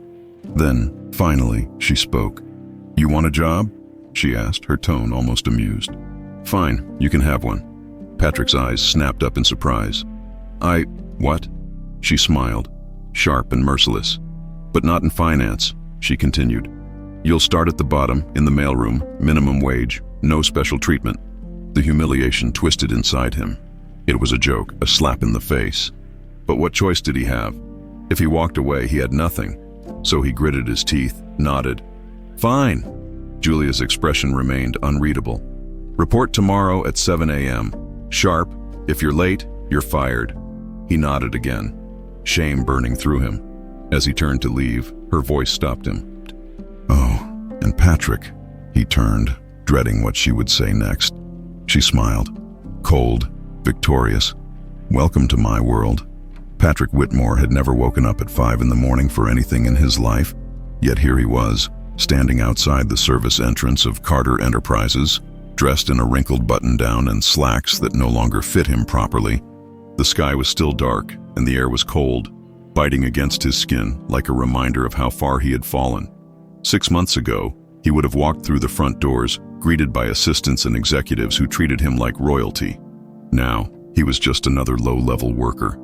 Then, finally, she spoke. "You want a job?" she asked, her tone almost amused. "Fine, you can have one." Patrick's eyes snapped up in surprise. What?" She smiled, sharp and merciless. "But not in finance," she continued. "You'll start at the bottom, in the mailroom, minimum wage, no special treatment." The humiliation twisted inside him. It was a joke, a slap in the face. But what choice did he have? If he walked away, he had nothing. So he gritted his teeth, nodded. "Fine." Julia's expression remained unreadable. "Report tomorrow at 7 a.m. Sharp. If you're late, you're fired." He nodded again, shame burning through him. As he turned to leave, her voice stopped him. "Oh, and Patrick," he turned, dreading what she would say next. She smiled, cold, victorious. "Welcome to my world." Patrick Whitmore had never woken up at 5 in the morning for anything in his life, yet here he was, standing outside the service entrance of Carter Enterprises, dressed in a wrinkled button-down and slacks that no longer fit him properly. The sky was still dark, and the air was cold, biting against his skin like a reminder of how far he had fallen. 6 months ago, he would have walked through the front doors, greeted by assistants and executives who treated him like royalty. Now, he was just another low-level worker,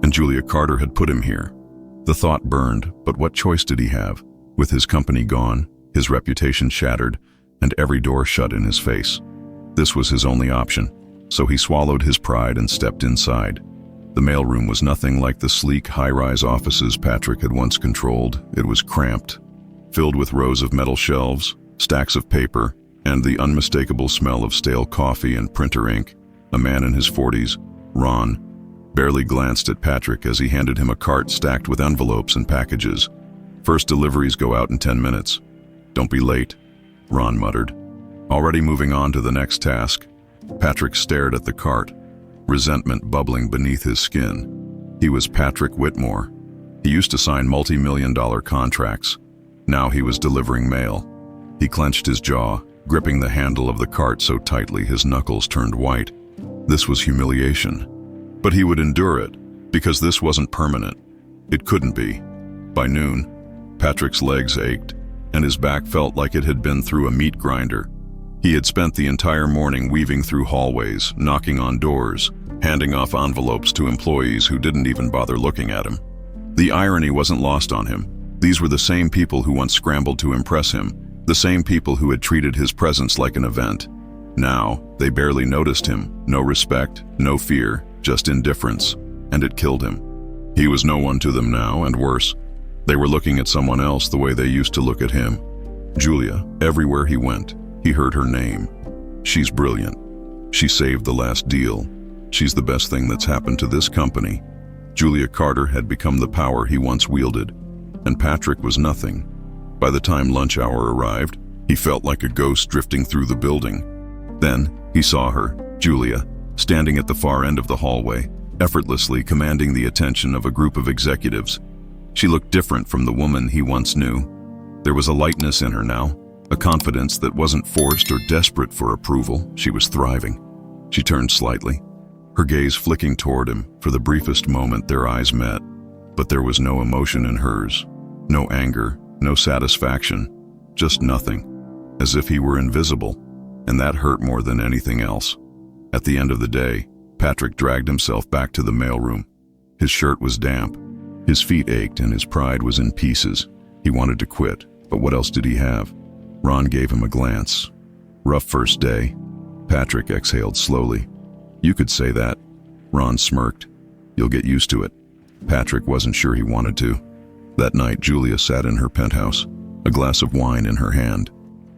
and Julia Carter had put him here. The thought burned, but what choice did he have? With his company gone, his reputation shattered, and every door shut in his face. This was his only option, so he swallowed his pride and stepped inside. The mailroom was nothing like the sleek, high-rise offices Patrick had once controlled. It was cramped, filled with rows of metal shelves, stacks of paper, and the unmistakable smell of stale coffee and printer ink. A man in his 40s, Ron, barely glanced at Patrick as he handed him a cart stacked with envelopes and packages. "First deliveries go out in 10 minutes. Don't be late," Ron muttered. Already moving on to the next task, Patrick stared at the cart, resentment bubbling beneath his skin. He was Patrick Whitmore. He used to sign multi-million-dollar contracts. Now he was delivering mail. He clenched his jaw, gripping the handle of the cart so tightly his knuckles turned white. This was humiliation. But he would endure it, because this wasn't permanent. It couldn't be. By noon, Patrick's legs ached, and his back felt like it had been through a meat grinder. He had spent the entire morning weaving through hallways, knocking on doors, handing off envelopes to employees who didn't even bother looking at him. The irony wasn't lost on him. These were the same people who once scrambled to impress him, the same people who had treated his presence like an event. Now, they barely noticed him. No respect, no fear, just indifference, and it killed him. He was no one to them now, and worse, they were looking at someone else the way they used to look at him. Julia, everywhere he went, he heard her name. She's brilliant. She saved the last deal. She's the best thing that's happened to this company. Julia Carter had become the power he once wielded, and Patrick was nothing. By the time lunch hour arrived, he felt like a ghost drifting through the building. Then, he saw her, Julia, standing at the far end of the hallway, effortlessly commanding the attention of a group of executives. She looked different from the woman he once knew. There was a lightness in her now, a confidence that wasn't forced or desperate for approval. She was thriving. She turned slightly, her gaze flicking toward him. For the briefest moment, their eyes met, but there was no emotion in hers. No anger, no satisfaction, just nothing, as if he were invisible, and that hurt more than anything else. At the end of the day, Patrick dragged himself back to the mailroom. His shirt was damp, his feet ached, and his pride was in pieces. He wanted to quit, but what else did he have? Ron gave him a glance. Rough first day. Patrick exhaled slowly. You could say that. Ron smirked. You'll get used to it. Patrick wasn't sure he wanted to. That night, Julia sat in her penthouse, a glass of wine in her hand.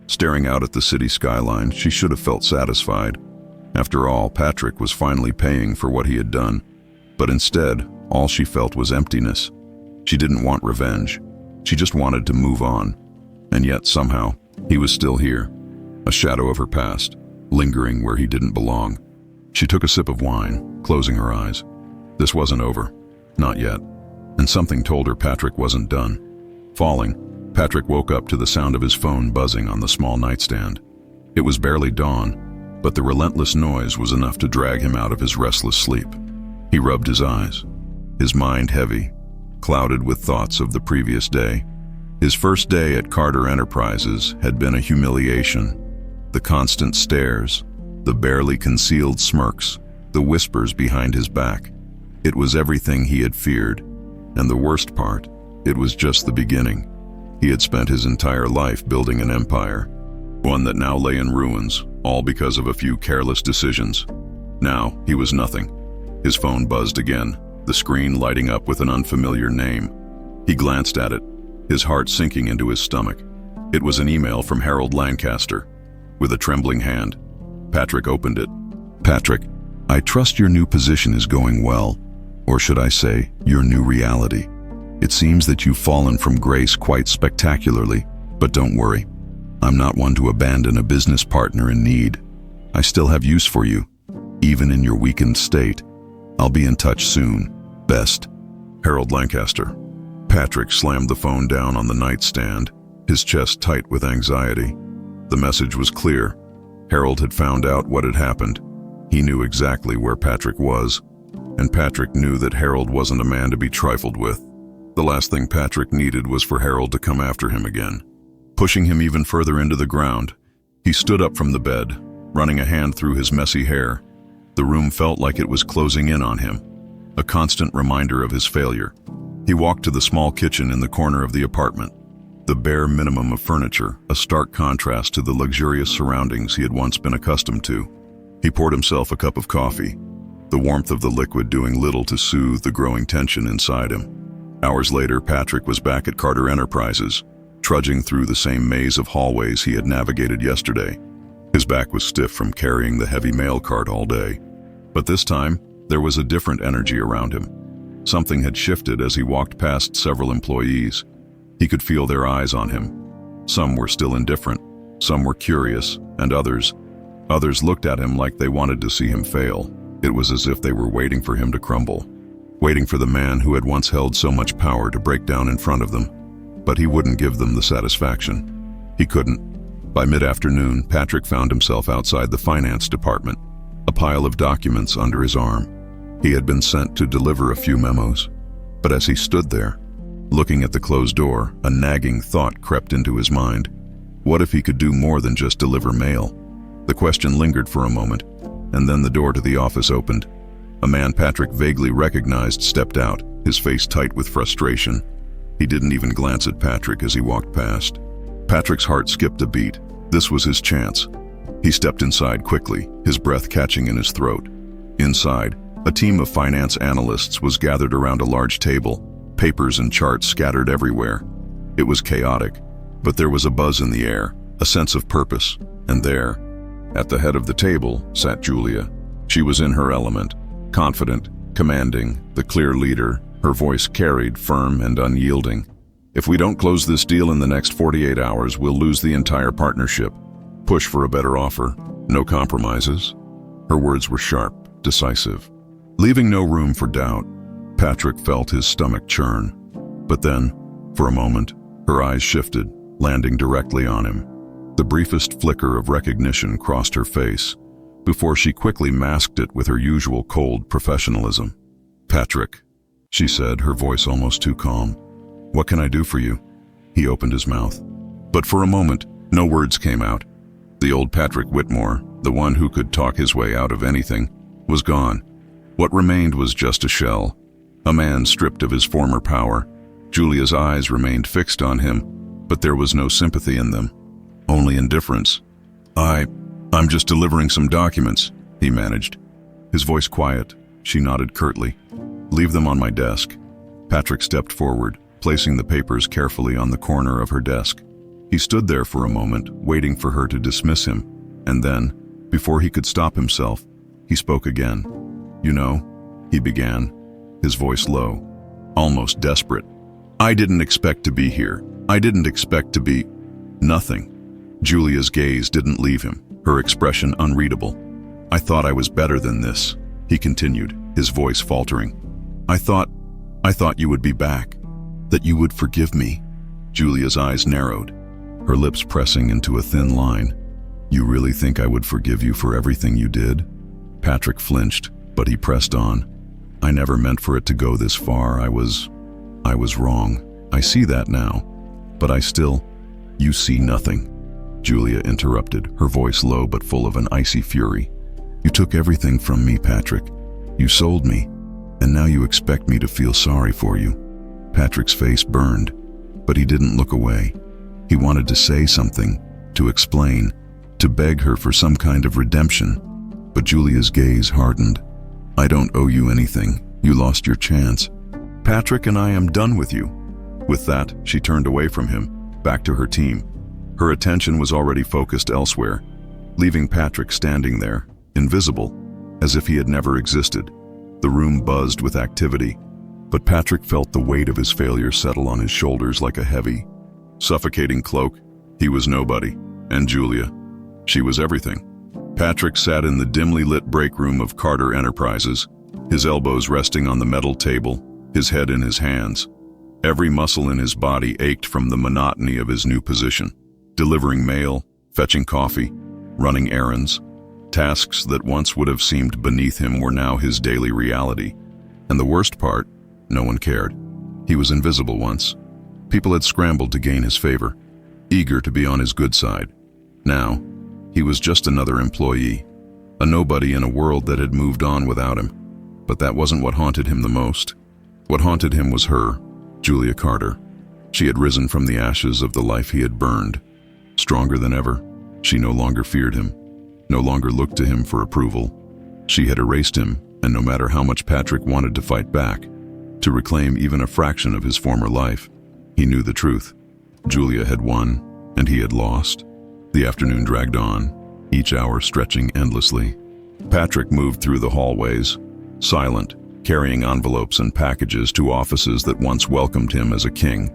Staring out at the city skyline, she should have felt satisfied. After all, Patrick was finally paying for what he had done. But instead, all she felt was emptiness. She didn't want revenge. She just wanted to move on. And yet, somehow, he was still here, a shadow of her past, lingering where he didn't belong. She took a sip of wine, closing her eyes. This wasn't over. Not yet. And something told her Patrick wasn't done. Falling, Patrick woke up to the sound of his phone buzzing on the small nightstand. It was barely dawn, but the relentless noise was enough to drag him out of his restless sleep. He rubbed his eyes, his mind heavy, clouded with thoughts of the previous day. His first day at Carter Enterprises had been a humiliation. The constant stares, the barely concealed smirks, the whispers behind his back. It was everything he had feared, and the worst part, it was just the beginning. He had spent his entire life building an empire, one that now lay in ruins, all because of a few careless decisions. Now, he was nothing. His phone buzzed again, the screen lighting up with an unfamiliar name. He glanced at it, his heart sinking into his stomach. It was an email from Harold Lancaster. With a trembling hand, Patrick opened it. Patrick, I trust your new position is going well, or should I say, your new reality. It seems that you've fallen from grace quite spectacularly, but don't worry. I'm not one to abandon a business partner in need. I still have use for you, even in your weakened state. I'll be in touch soon. Best, Harold Lancaster. Patrick slammed the phone down on the nightstand, his chest tight with anxiety. The message was clear. Harold had found out what had happened. He knew exactly where Patrick was, and Patrick knew that Harold wasn't a man to be trifled with. The last thing Patrick needed was for Harold to come after him again. Pushing him even further into the ground, he stood up from the bed, running a hand through his messy hair. The room felt like it was closing in on him, a constant reminder of his failure. He walked to the small kitchen in the corner of the apartment. The bare minimum of furniture, a stark contrast to the luxurious surroundings he had once been accustomed to. He poured himself a cup of coffee, the warmth of the liquid doing little to soothe the growing tension inside him. Hours later, Patrick was back at Carter Enterprises, trudging through the same maze of hallways he had navigated yesterday. His back was stiff from carrying the heavy mail cart all day. But this time, there was a different energy around him. Something had shifted as he walked past several employees. He could feel their eyes on him. Some were still indifferent, some were curious, and others looked at him like they wanted to see him fail. It was as if they were waiting for him to crumble, waiting for the man who had once held so much power to break down in front of them. But he wouldn't give them the satisfaction. He couldn't. By mid-afternoon, Patrick found himself outside the finance department, a pile of documents under his arm. He had been sent to deliver a few memos. But as he stood there, looking at the closed door, a nagging thought crept into his mind. What if he could do more than just deliver mail? The question lingered for a moment, and then the door to the office opened. A man Patrick vaguely recognized stepped out, his face tight with frustration. He didn't even glance at Patrick as he walked past. Patrick's heart skipped a beat. This was his chance. He stepped inside quickly, his breath catching in his throat. Inside, a team of finance analysts was gathered around a large table, papers and charts scattered everywhere. It was chaotic, but there was a buzz in the air, a sense of purpose. And there, at the head of the table, sat Julia. She was in her element, confident, commanding, the clear leader, her voice carried, firm and unyielding. If we don't close this deal in the next 48 hours, we'll lose the entire partnership. Push for a better offer. No compromises. Her words were sharp, decisive. Leaving no room for doubt, Patrick felt his stomach churn. But then, for a moment, her eyes shifted, landing directly on him. The briefest flicker of recognition crossed her face, before she quickly masked it with her usual cold professionalism. "Patrick," she said, her voice almost too calm. "What can I do for you?" He opened his mouth. But for a moment, no words came out. The old Patrick Whitmore, the one who could talk his way out of anything, was gone. What remained was just a shell, a man stripped of his former power. Julia's eyes remained fixed on him, but there was no sympathy in them, only indifference. I'm just delivering some documents," he managed. His voice quiet, she nodded curtly. "Leave them on my desk." Patrick stepped forward, placing the papers carefully on the corner of her desk. He stood there for a moment, waiting for her to dismiss him, and then, before he could stop himself, he spoke again. "You know," he began, his voice low, almost desperate. "I didn't expect to be here. I didn't expect to be..." Nothing. Julia's gaze didn't leave him, her expression unreadable. "I thought I was better than this," he continued, his voice faltering. I thought you would be back, that you would forgive me." Julia's eyes narrowed, her lips pressing into a thin line. "You really think I would forgive you for everything you did?" Patrick flinched, but he pressed on. "I never meant for it to go this far. I was wrong. I see that now. But I still..." "You see nothing," Julia interrupted, her voice low but full of an icy fury. "You took everything from me, Patrick. You sold me, and now you expect me to feel sorry for you." Patrick's face burned, but he didn't look away. He wanted to say something, to explain, to beg her for some kind of redemption, but Julia's gaze hardened. "I don't owe you anything. You lost your chance. Patrick, and I am done with you." With that, she turned away from him, back to her team. Her attention was already focused elsewhere, leaving Patrick standing there, invisible, as if he had never existed. The room buzzed with activity, but Patrick felt the weight of his failure settle on his shoulders like a heavy, suffocating cloak. He was nobody, and Julia, she was everything. Patrick sat in the dimly lit break room of Carter Enterprises, his elbows resting on the metal table, his head in his hands. Every muscle in his body ached from the monotony of his new position. Delivering mail, fetching coffee, running errands. Tasks that once would have seemed beneath him were now his daily reality. And the worst part, no one cared. He was invisible once. People had scrambled to gain his favor, eager to be on his good side. Now, he was just another employee, a nobody in a world that had moved on without him. But that wasn't what haunted him the most. What haunted him was her, Julia Carter. She had risen from the ashes of the life he had burned. Stronger than ever, she no longer feared him, no longer looked to him for approval. She had erased him, and no matter how much Patrick wanted to fight back, to reclaim even a fraction of his former life, he knew the truth. Julia had won, and he had lost. The afternoon dragged on, each hour stretching endlessly. Patrick moved through the hallways, silent, carrying envelopes and packages to offices that once welcomed him as a king.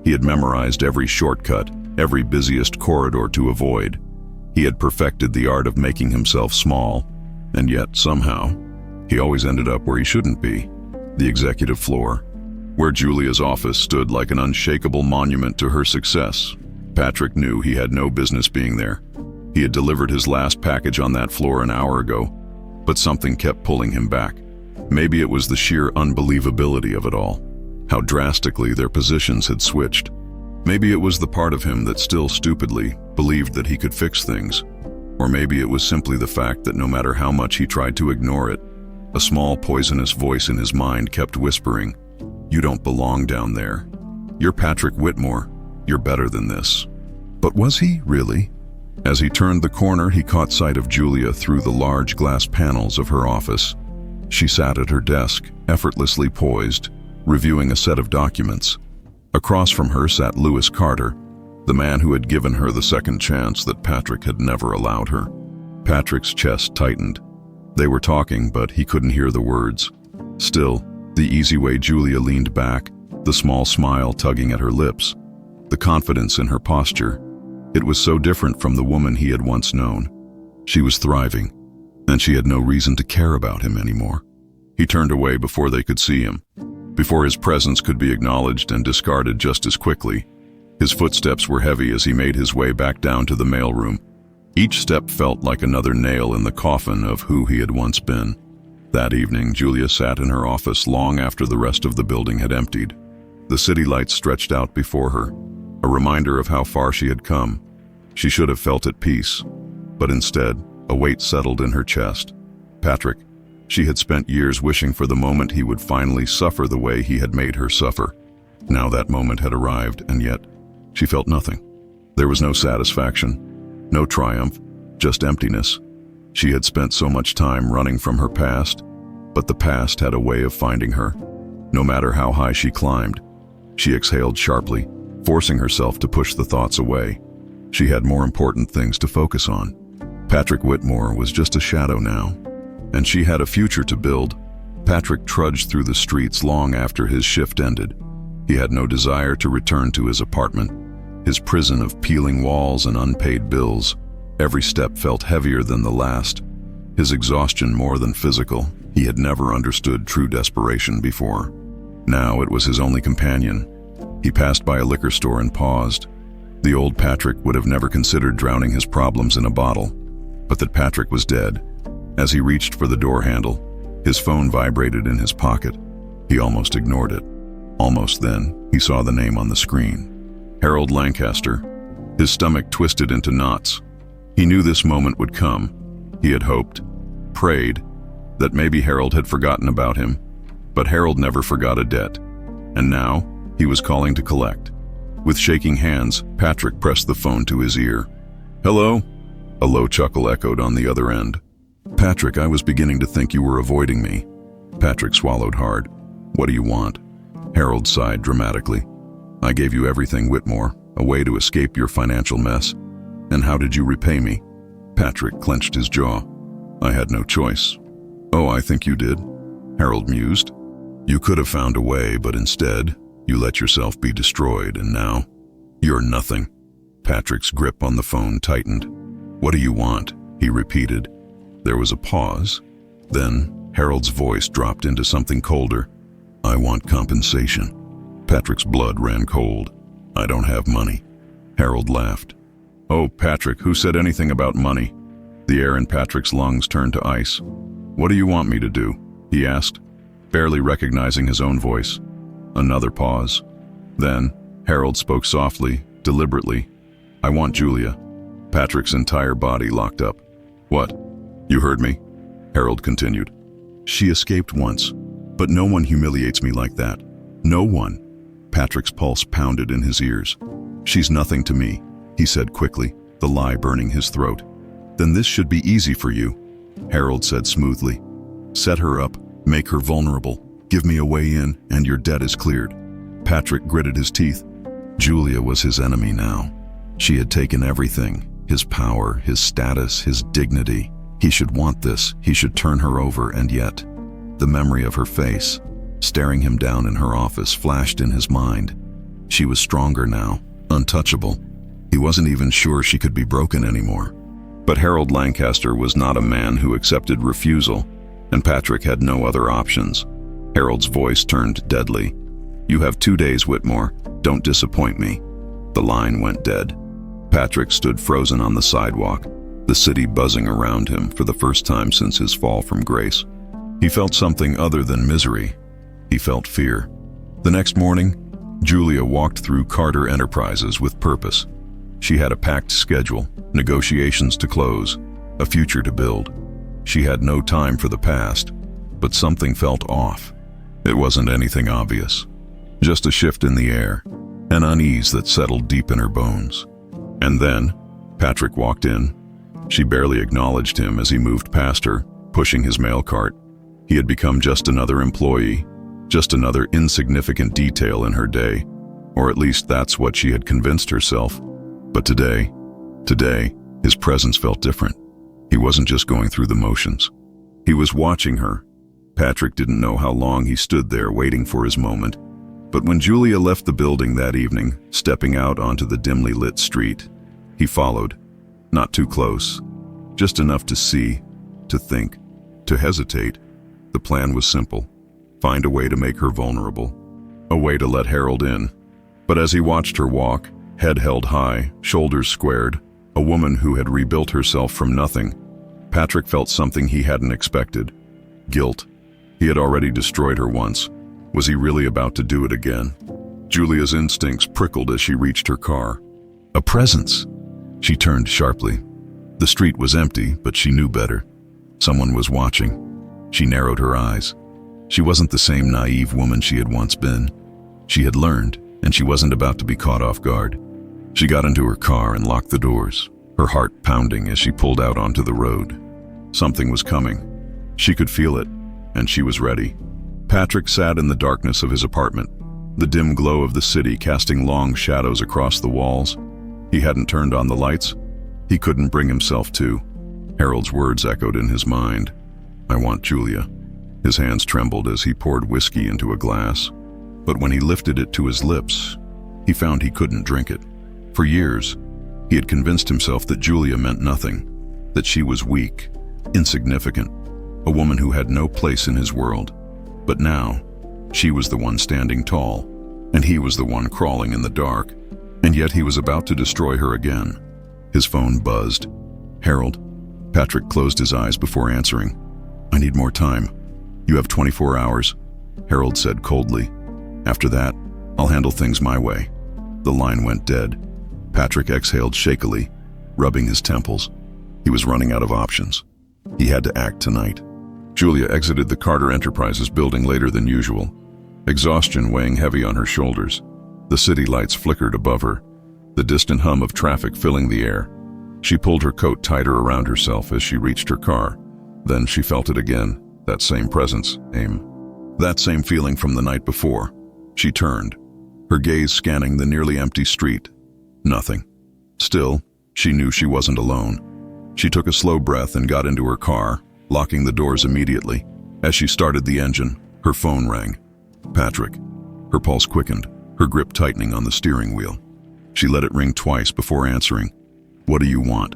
He had memorized every shortcut, every busiest corridor to avoid. He had perfected the art of making himself small, and yet, somehow, he always ended up where he shouldn't be, the executive floor, where Julia's office stood like an unshakable monument to her success. Patrick knew he had no business being there. He had delivered his last package on that floor an hour ago, but something kept pulling him back. Maybe it was the sheer unbelievability of it all, how drastically their positions had switched. Maybe it was the part of him that still stupidly believed that he could fix things. Or maybe it was simply the fact that no matter how much he tried to ignore it, a small poisonous voice in his mind kept whispering, "You don't belong down there. You're Patrick Whitmore. You're better than this." But was he, really? As he turned the corner, he caught sight of Julia through the large glass panels of her office. She sat at her desk, effortlessly poised, reviewing a set of documents. Across from her sat Lewis Carter, the man who had given her the second chance that Patrick had never allowed her. Patrick's chest tightened. They were talking, but he couldn't hear the words. Still, the easy way Julia leaned back, the small smile tugging at her lips, the confidence in her posture, it was so different from the woman he had once known. She was thriving, and she had no reason to care about him anymore. He turned away before they could see him. Before his presence could be acknowledged and discarded just as quickly, his footsteps were heavy as he made his way back down to the mailroom. Each step felt like another nail in the coffin of who he had once been. That evening, Julia sat in her office long after the rest of the building had emptied. The city lights stretched out before her, a reminder of how far she had come. She should have felt at peace, but instead, a weight settled in her chest. Patrick. She had spent years wishing for the moment he would finally suffer the way he had made her suffer. Now that moment had arrived, and yet, she felt nothing. There was no satisfaction, no triumph, just emptiness. She had spent so much time running from her past, but the past had a way of finding her. No matter how high she climbed, she exhaled sharply, forcing herself to push the thoughts away. She had more important things to focus on. Patrick Whitmore was just a shadow now, and she had a future to build. Patrick trudged through the streets long after his shift ended. He had no desire to return to his apartment, his prison of peeling walls and unpaid bills. Every step felt heavier than the last, his exhaustion more than physical. He had never understood true desperation before. Now it was his only companion. He passed by a liquor store and paused. The old Patrick would have never considered drowning his problems in a bottle, but that Patrick was dead. As he reached for the door handle, his phone vibrated in his pocket. He almost ignored it. Almost then, he saw the name on the screen. Harold Lancaster. His stomach twisted into knots. He knew this moment would come. He had hoped, prayed, that maybe Harold had forgotten about him. But Harold never forgot a debt. And now, he was calling to collect. With shaking hands, Patrick pressed the phone to his ear. "Hello?" A low chuckle echoed on the other end. "Patrick, I was beginning to think you were avoiding me." Patrick swallowed hard. "What do you want?" Harold sighed dramatically. "I gave you everything, Whitmore, a way to escape your financial mess. And how did you repay me?" Patrick clenched his jaw. "I had no choice." "Oh, I think you did," Harold mused. "You could have found a way, but instead, you let yourself be destroyed, and now, you're nothing." Patrick's grip on the phone tightened. "What do you want?" he repeated. There was a pause. Then, Harold's voice dropped into something colder. "I want compensation." Patrick's blood ran cold. "I don't have money." Harold laughed. "Oh, Patrick, who said anything about money?" The air in Patrick's lungs turned to ice. "What do you want me to do?" he asked, barely recognizing his own voice. Another pause. Then, Harold spoke softly, deliberately. "I want Julia." Patrick's entire body locked up. "What? You heard me?" Harold continued. "She escaped once, but no one humiliates me like that. No one." Patrick's pulse pounded in his ears. "She's nothing to me," he said quickly, the lie burning his throat. "Then this should be easy for you," Harold said smoothly. "Set her up, make her vulnerable, give me a way in, and your debt is cleared." Patrick gritted his teeth. Julia was his enemy now. She had taken everything, his power, his status, his dignity. He should want this, he should turn her over, and yet, the memory of her face, staring him down in her office, flashed in his mind. She was stronger now, untouchable. He wasn't even sure she could be broken anymore. But Harold Lancaster was not a man who accepted refusal, and Patrick had no other options. Harold's voice turned deadly. "You have 2 days, Whitmore. Don't disappoint me." The line went dead. Patrick stood frozen on the sidewalk, the city buzzing around him for the first time since his fall from grace. He felt something other than misery. He felt fear. The next morning, Julia walked through Carter Enterprises with purpose. She had a packed schedule, negotiations to close, a future to build. She had no time for the past, but something felt off. It wasn't anything obvious, just a shift in the air, an unease that settled deep in her bones. And then, Patrick walked in. She barely acknowledged him as he moved past her, pushing his mail cart. He had become just another employee, just another insignificant detail in her day, or at least that's what she had convinced herself. But today, his presence felt different. He wasn't just going through the motions. He was watching her. Patrick didn't know how long he stood there waiting for his moment. But when Julia left the building that evening, stepping out onto the dimly lit street, he followed. Not too close, just enough to see, to think, to hesitate. The plan was simple. find a way to make her vulnerable, a way to let Harold in. But as he watched her walk, head held high, shoulders squared, a woman who had rebuilt herself from nothing, Patrick felt something he hadn't expected. Guilt. He had already destroyed her once. Was he really about to do it again? Julia's instincts prickled as she reached her car. A presence. She turned sharply. The street was empty, but she knew better. Someone was watching. She narrowed her eyes. She wasn't the same naive woman she had once been. She had learned, and she wasn't about to be caught off guard. She got into her car and locked the doors, her heart pounding as she pulled out onto the road. Something was coming. She could feel it, and she was ready. Patrick sat in the darkness of his apartment, the dim glow of the city casting long shadows across the walls. He hadn't turned on the lights. He couldn't bring himself to. Harold's words echoed in his mind. I want Julia. His hands trembled as he poured whiskey into a glass. But when he lifted it to his lips, he found he couldn't drink it. For years, he had convinced himself that Julia meant nothing, that she was weak, insignificant, a woman who had no place in his world. But now, she was the one standing tall, and he was the one crawling in the dark, and yet he was about to destroy her again. His phone buzzed. Harold. Patrick closed his eyes before answering. I need more time. You have 24 hours, Harold said coldly. After that, I'll handle things my way. The line went dead. Patrick exhaled shakily, rubbing his temples. He was running out of options. He had to act tonight. Julia exited the Carter Enterprises building later than usual, exhaustion weighing heavy on her shoulders. The city lights flickered above her, the distant hum of traffic filling the air. She pulled her coat tighter around herself as she reached her car. Then she felt it again, that same presence, that same feeling from the night before. She turned, her gaze scanning the nearly empty street. Nothing. Still, she knew she wasn't alone. She took a slow breath and got into her car, locking the doors immediately. As she started the engine, her phone rang. Patrick. Her pulse quickened, her grip tightening on the steering wheel. She let it ring twice before answering. What do you want?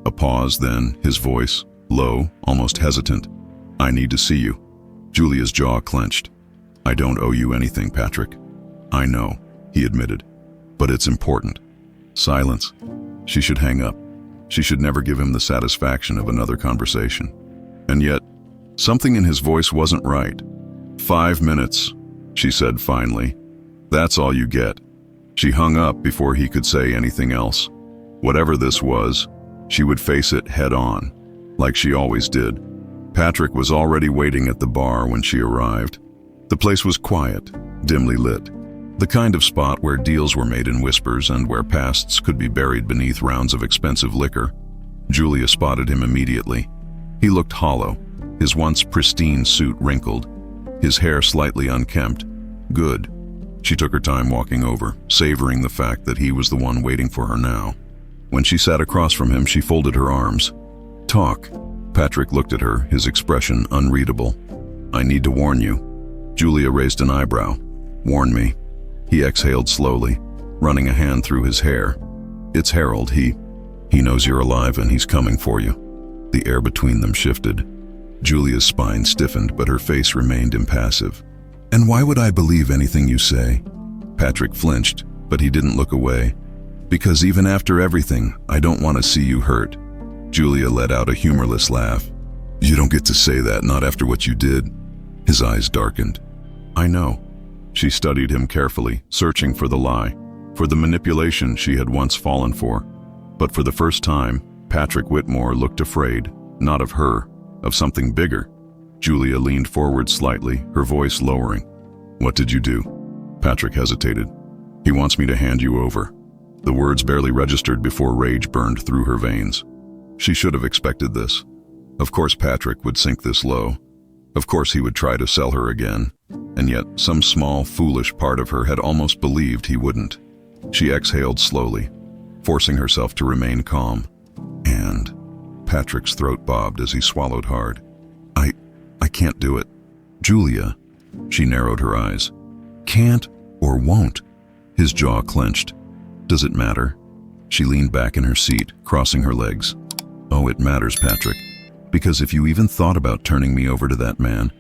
A pause, then his voice, low, almost hesitant. I need to see you. Julia's jaw clenched. I don't owe you anything, Patrick. I know, he admitted. But it's important. Silence. She should hang up. She should never give him the satisfaction of another conversation. And yet, something in his voice wasn't right. 5 minutes, she said finally. That's all you get. She hung up before he could say anything else. Whatever this was, she would face it head on, like she always did. Patrick was already waiting at the bar when she arrived. The place was quiet, dimly lit. The kind of spot where deals were made in whispers and where pasts could be buried beneath rounds of expensive liquor. Julia spotted him immediately. He looked hollow, his once pristine suit wrinkled, his hair slightly unkempt. Good. She took her time walking over, savoring the fact that he was the one waiting for her now. When she sat across from him, she folded her arms. Talk. Patrick looked at her, his expression unreadable. I need to warn you. Julia raised an eyebrow. Warn me. He exhaled slowly, running a hand through his hair. It's Harold. He knows you're alive and he's coming for you. The air between them shifted. Julia's spine stiffened, but her face remained impassive. And why would I believe anything you say? Patrick flinched, but he didn't look away. Because even after everything, I don't want to see you hurt. Julia let out a humorless laugh. You don't get to say that, not after what you did. His eyes darkened. I know. She studied him carefully, searching for the lie, for the manipulation she had once fallen for. But for the first time, Patrick Whitmore looked afraid, not of her, of something bigger. Julia leaned forward slightly, her voice lowering. What did you do? Patrick hesitated. He wants me to hand you over. The words barely registered before rage burned through her veins. She should have expected this. Of course Patrick would sink this low. Of course he would try to sell her again. And yet some small, foolish part of her had almost believed he wouldn't. She exhaled slowly, forcing herself to remain calm. And Patrick's throat bobbed as he swallowed hard. I can't do it. Julia, she narrowed her eyes. Can't or won't? His jaw clenched. Does it matter? She leaned back in her seat, crossing her legs. Oh, it matters, Patrick. Because if you even thought about turning me over to that man,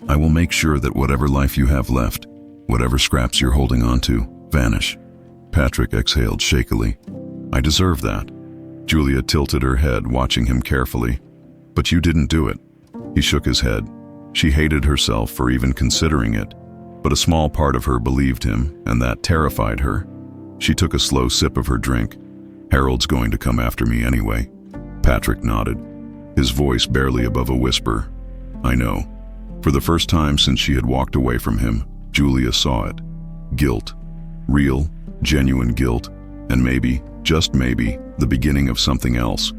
I will make sure that whatever life you have left, whatever scraps you're holding on to, vanish." Patrick exhaled shakily. "I deserve that." Julia tilted her head, watching him carefully. "But you didn't do it." He shook his head. She hated herself for even considering it, but a small part of her believed him, and that terrified her. She took a slow sip of her drink. "Harold's going to come after me anyway." Patrick nodded, his voice barely above a whisper. "I know." For the first time since she had walked away from him, Julia saw it. Guilt. Real, genuine guilt, and maybe, just maybe, the beginning of something else.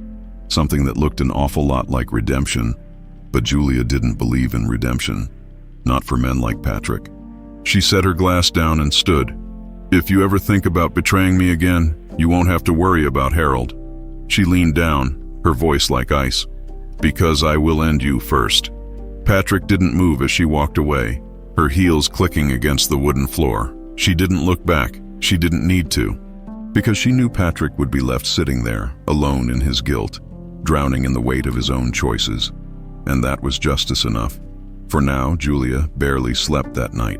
Something that looked an awful lot like redemption, but Julia didn't believe in redemption. Not for men like Patrick. She set her glass down and stood. "If you ever think about betraying me again, you won't have to worry about Harold." She leaned down, her voice like ice. "Because I will end you first." Patrick didn't move as she walked away, her heels clicking against the wooden floor. She didn't look back. She didn't need to. Because she knew Patrick would be left sitting there, alone in his guilt, drowning in the weight of his own choices. And that was justice enough. For now, Julia barely slept that night.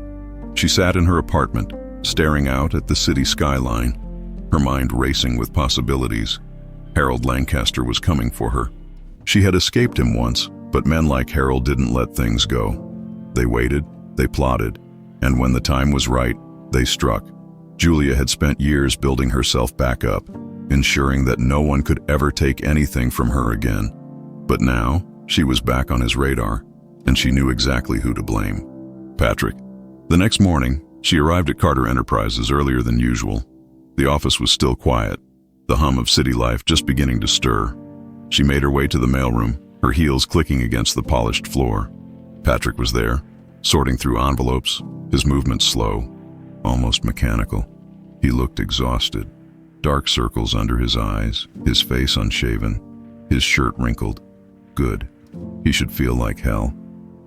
She sat in her apartment, staring out at the city skyline, her mind racing with possibilities. Harold Lancaster was coming for her. She had escaped him once, but men like Harold didn't let things go. They waited, they plotted, and when the time was right, they struck. Julia had spent years building herself back up, ensuring that no one could ever take anything from her again. But now, she was back on his radar, and she knew exactly who to blame. Patrick. The next morning, she arrived at Carter Enterprises earlier than usual. The office was still quiet, the hum of city life just beginning to stir. She made her way to the mailroom, her heels clicking against the polished floor. Patrick was there, sorting through envelopes, his movements slow, almost mechanical. He looked exhausted, dark circles under his eyes, his face unshaven, his shirt wrinkled. Good. He should feel like hell.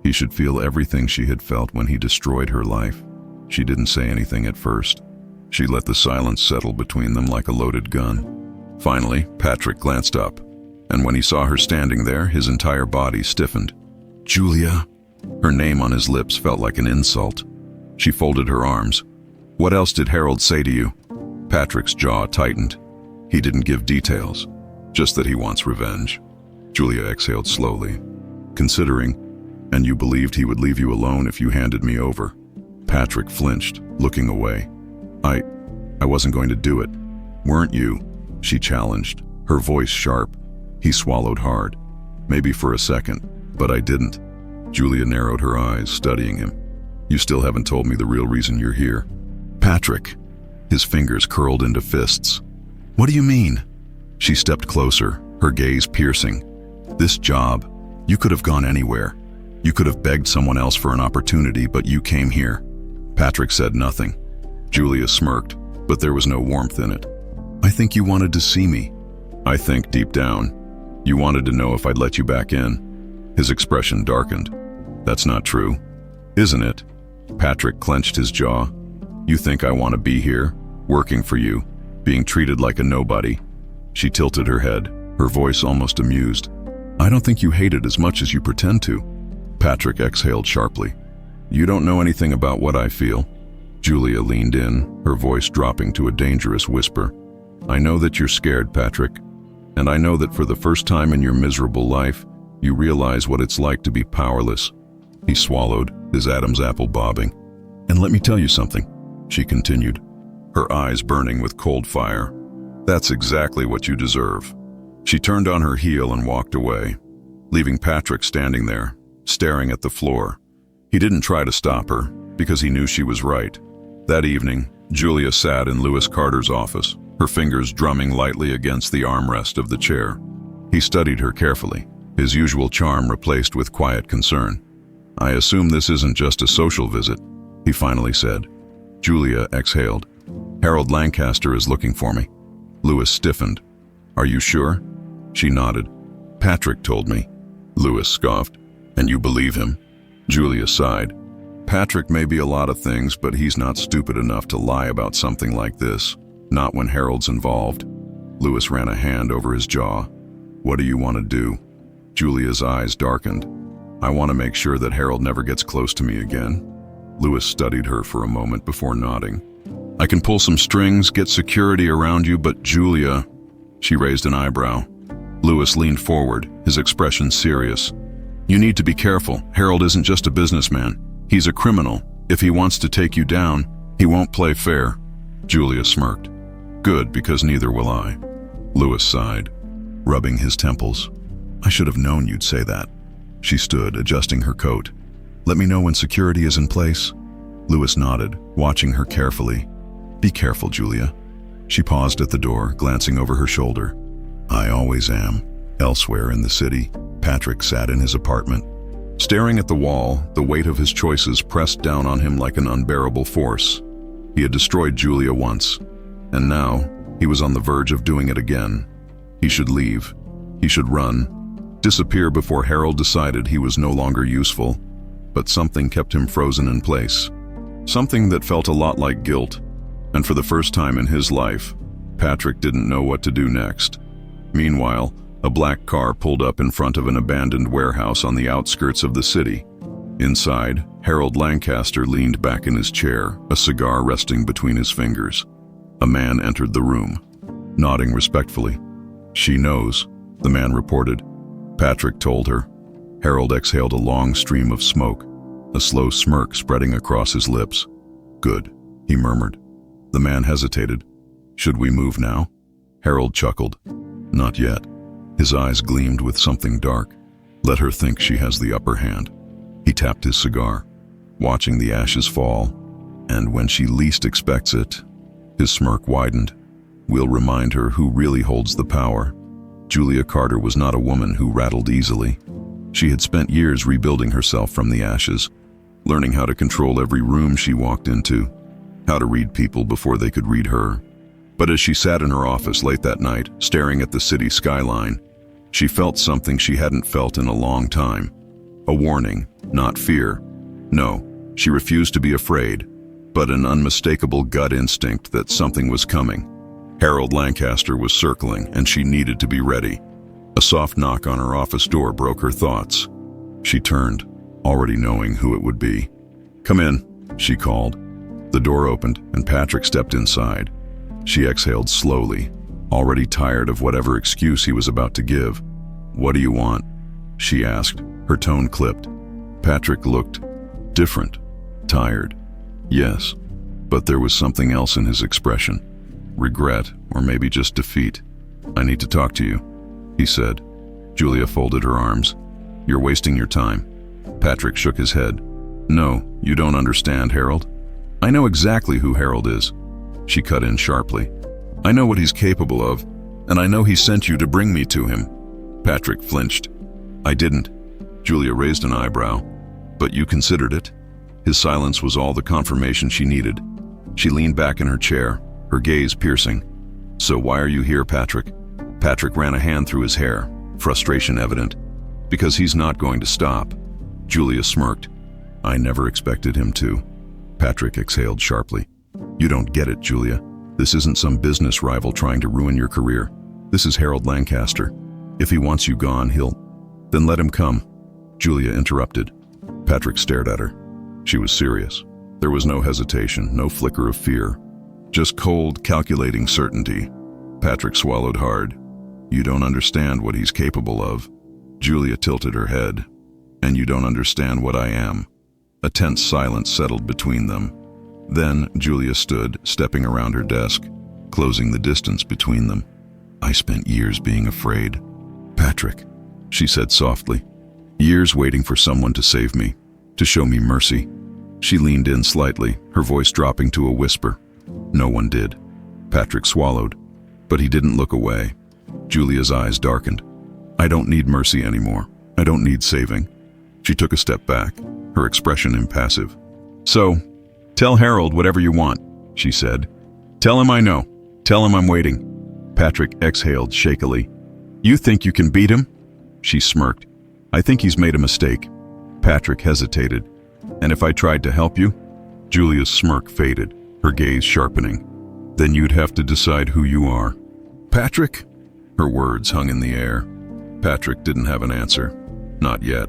He should feel everything she had felt when he destroyed her life. She didn't say anything at first. She let the silence settle between them like a loaded gun. Finally, Patrick glanced up, and when he saw her standing there, his entire body stiffened. "Julia?" Her name on his lips felt like an insult. She folded her arms. "What else did Harold say to you?" Patrick's jaw tightened. He didn't give details, just that he wants revenge. Julia exhaled slowly. "Considering, and you believed he would leave you alone if you handed me over." Patrick flinched, looking away. I wasn't going to do it." "Weren't you?" she challenged, her voice sharp. He swallowed hard. "Maybe for a second, but I didn't." Julia narrowed her eyes, studying him. "You still haven't told me the real reason you're here." "Patrick." His fingers curled into fists. "What do you mean?" She stepped closer, her gaze piercing. "This job, you could have gone anywhere. You could have begged someone else for an opportunity, but you came here." Patrick said nothing. Julia smirked, but there was no warmth in it. "I think you wanted to see me." "I think, deep down, you wanted to know if I'd let you back in." His expression darkened. "That's not true." "Isn't it?" Patrick clenched his jaw. "You think I want to be here, working for you, being treated like a nobody?" She tilted her head, her voice almost amused. "I don't think you hate it as much as you pretend to." Patrick exhaled sharply. "You don't know anything about what I feel." Julia leaned in, her voice dropping to a dangerous whisper. "I know that you're scared, Patrick, and I know that for the first time in your miserable life, you realize what it's like to be powerless." He swallowed, his Adam's apple bobbing. "And let me tell you something," she continued, her eyes burning with cold fire. "That's exactly what you deserve." She turned on her heel and walked away, leaving Patrick standing there, staring at the floor. He didn't try to stop her, because he knew she was right. That evening, Julia sat in Lewis Carter's office, her fingers drumming lightly against the armrest of the chair. He studied her carefully, his usual charm replaced with quiet concern. "I assume this isn't just a social visit," he finally said. Julia exhaled. "Harold Lancaster is looking for me." Lewis stiffened. "Are you sure?" She nodded. "Patrick told me." Lewis scoffed. "And you believe him?" Julia sighed. "Patrick may be a lot of things, but he's not stupid enough to lie about something like this. Not when Harold's involved." Lewis ran a hand over his jaw. "What do you want to do?" Julia's eyes darkened. I want to make sure that Harold never gets close to me again. Lewis studied her for a moment before nodding. I can pull some strings, get security around you, but Julia... She raised an eyebrow. Lewis leaned forward, his expression serious. You need to be careful. Harold isn't just a businessman. He's a criminal. If he wants to take you down, he won't play fair. Julia smirked. Good, because neither will I. Lewis sighed, rubbing his temples. I should have known you'd say that. She stood, adjusting her coat. Let me know when security is in place. Lewis nodded, watching her carefully. Be careful, Julia. She paused at the door, glancing over her shoulder. I always am. Elsewhere in the city, Patrick sat in his apartment. Staring at the wall, the weight of his choices pressed down on him like an unbearable force. He had destroyed Julia once, and now he was on the verge of doing it again. He should leave. He should run. Disappear before Harold decided he was no longer useful. But something kept him frozen in place. Something that felt a lot like guilt. And for the first time in his life, Patrick didn't know what to do next. Meanwhile, a black car pulled up in front of an abandoned warehouse on the outskirts of the city. Inside, Harold Lancaster leaned back in his chair, a cigar resting between his fingers. A man entered the room, nodding respectfully. She knows, the man reported. Patrick told her. Harold exhaled a long stream of smoke, a slow smirk spreading across his lips. Good, he murmured. The man hesitated. Should we move now? Harold chuckled. Not yet. His eyes gleamed with something dark. Let her think she has the upper hand. He tapped his cigar, watching the ashes fall, and when she least expects it, his smirk widened. We'll remind her who really holds the power. Julia Carter was not a woman who rattled easily. She had spent years rebuilding herself from the ashes, learning how to control every room she walked into, how to read people before they could read her. But as she sat in her office late that night, staring at the city skyline, she felt something she hadn't felt in a long time. A warning, not fear. No, she refused to be afraid, but an unmistakable gut instinct that something was coming. Harold Lancaster was circling, and she needed to be ready. A soft knock on her office door broke her thoughts. She turned, already knowing who it would be. Come in, she called. The door opened, and Patrick stepped inside. She exhaled slowly, already tired of whatever excuse he was about to give. What do you want? She asked, her tone clipped. Patrick looked different, tired. Yes, but there was something else in his expression. Regret, or maybe just defeat. I need to talk to you, he said. Julia folded her arms. You're wasting your time. Patrick shook his head. No, you don't understand, Harold. I know exactly who Harold is. She cut in sharply. I know what he's capable of, and I know he sent you to bring me to him. Patrick flinched. I didn't. Julia raised an eyebrow. But you considered it? His silence was all the confirmation she needed. She leaned back in her chair, her gaze piercing. So why are you here, Patrick? Patrick ran a hand through his hair, frustration evident. Because he's not going to stop. Julia smirked. I never expected him to. Patrick exhaled sharply. You don't get it, Julia. This isn't some business rival trying to ruin your career. This is Harold Lancaster. If he wants you gone, then let him come. Julia interrupted. Patrick stared at her. She was serious. There was no hesitation, no flicker of fear. Just cold, calculating certainty. Patrick swallowed hard. You don't understand what he's capable of. Julia tilted her head. And you don't understand what I am. A tense silence settled between them. Then Julia stood, stepping around her desk, closing the distance between them. I spent years being afraid. Patrick, she said softly. Years waiting for someone to save me, to show me mercy. She leaned in slightly, her voice dropping to a whisper. No one did. Patrick swallowed, but he didn't look away. Julia's eyes darkened. I don't need mercy anymore. I don't need saving. She took a step back, her expression impassive. So, tell Harold whatever you want, she said. Tell him I know. Tell him I'm waiting. Patrick exhaled shakily. You think you can beat him? She smirked. I think he's made a mistake. Patrick hesitated. And if I tried to help you? Julia's smirk faded, her gaze sharpening. Then you'd have to decide who you are. Patrick? Her words hung in the air. Patrick didn't have an answer. Not yet.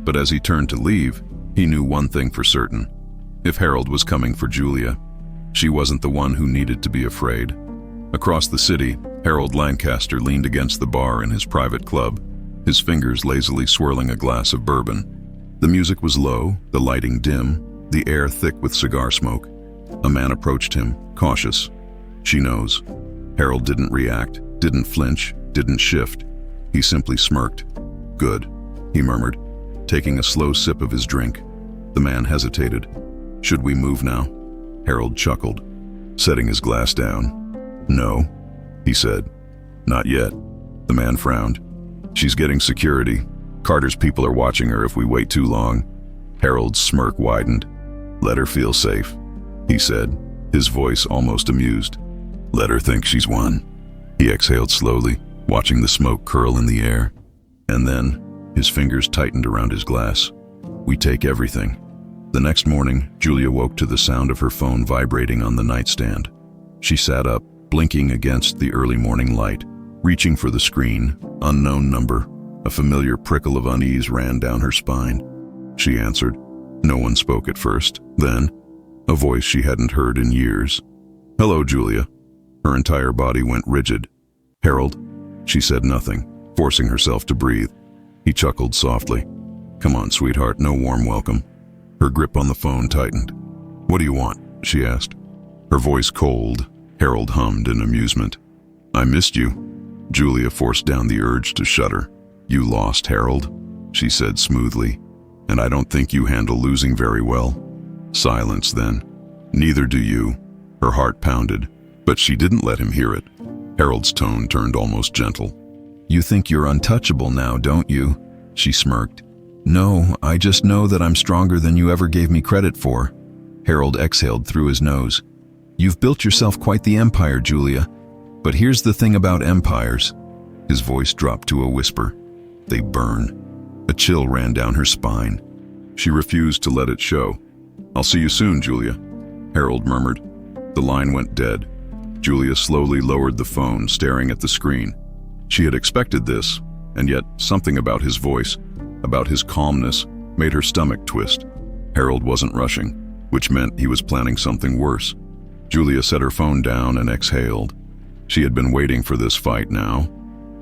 But as he turned to leave, he knew one thing for certain. If Harold was coming for Julia, she wasn't the one who needed to be afraid. Across the city, Harold Lancaster leaned against the bar in his private club, his fingers lazily swirling a glass of bourbon. The music was low, the lighting dim, the air thick with cigar smoke. A man approached him, cautious. "She knows." Harold didn't react, didn't flinch, didn't shift. He simply smirked. "Good," he murmured, taking a slow sip of his drink. The man hesitated. "Should we move now?" Harold chuckled, setting his glass down. "No," he said. "Not yet." The man frowned. "She's getting security. Carter's people are watching her if we wait too long." Harold's smirk widened. "Let her feel safe," he said, his voice almost amused. "Let her think she's won." He exhaled slowly, watching the smoke curl in the air. And then, his fingers tightened around his glass. "We take everything." The next morning, Julia woke to the sound of her phone vibrating on the nightstand. She sat up, blinking against the early morning light, reaching for the screen. Unknown number. A familiar prickle of unease ran down her spine. She answered. No one spoke at first. Then, a voice she hadn't heard in years. "Hello, Julia." Her entire body went rigid. "Harold?" She said nothing, forcing herself to breathe. He chuckled softly. "Come on, sweetheart, no warm welcome." Her grip on the phone tightened. "What do you want?" she asked. Her voice cold. Harold hummed in amusement. "I missed you." Julia forced down the urge to shudder. "You lost, Harold," she said smoothly, "and I don't think you handle losing very well." Silence then. "Neither do you." Her heart pounded, but she didn't let him hear it. Harold's tone turned almost gentle. "You think you're untouchable now, don't you?" She smirked. "No, I just know that I'm stronger than you ever gave me credit for." Harold exhaled through his nose. "You've built yourself quite the empire, Julia. But here's the thing about empires." His voice dropped to a whisper. "They burn." A chill ran down her spine. She refused to let it show. "I'll see you soon, Julia," Harold murmured. The line went dead. Julia slowly lowered the phone, staring at the screen. She had expected this, and yet something about his voice, about his calmness, made her stomach twist. Harold wasn't rushing, which meant he was planning something worse. Julia set her phone down and exhaled. She had been waiting for this fight now.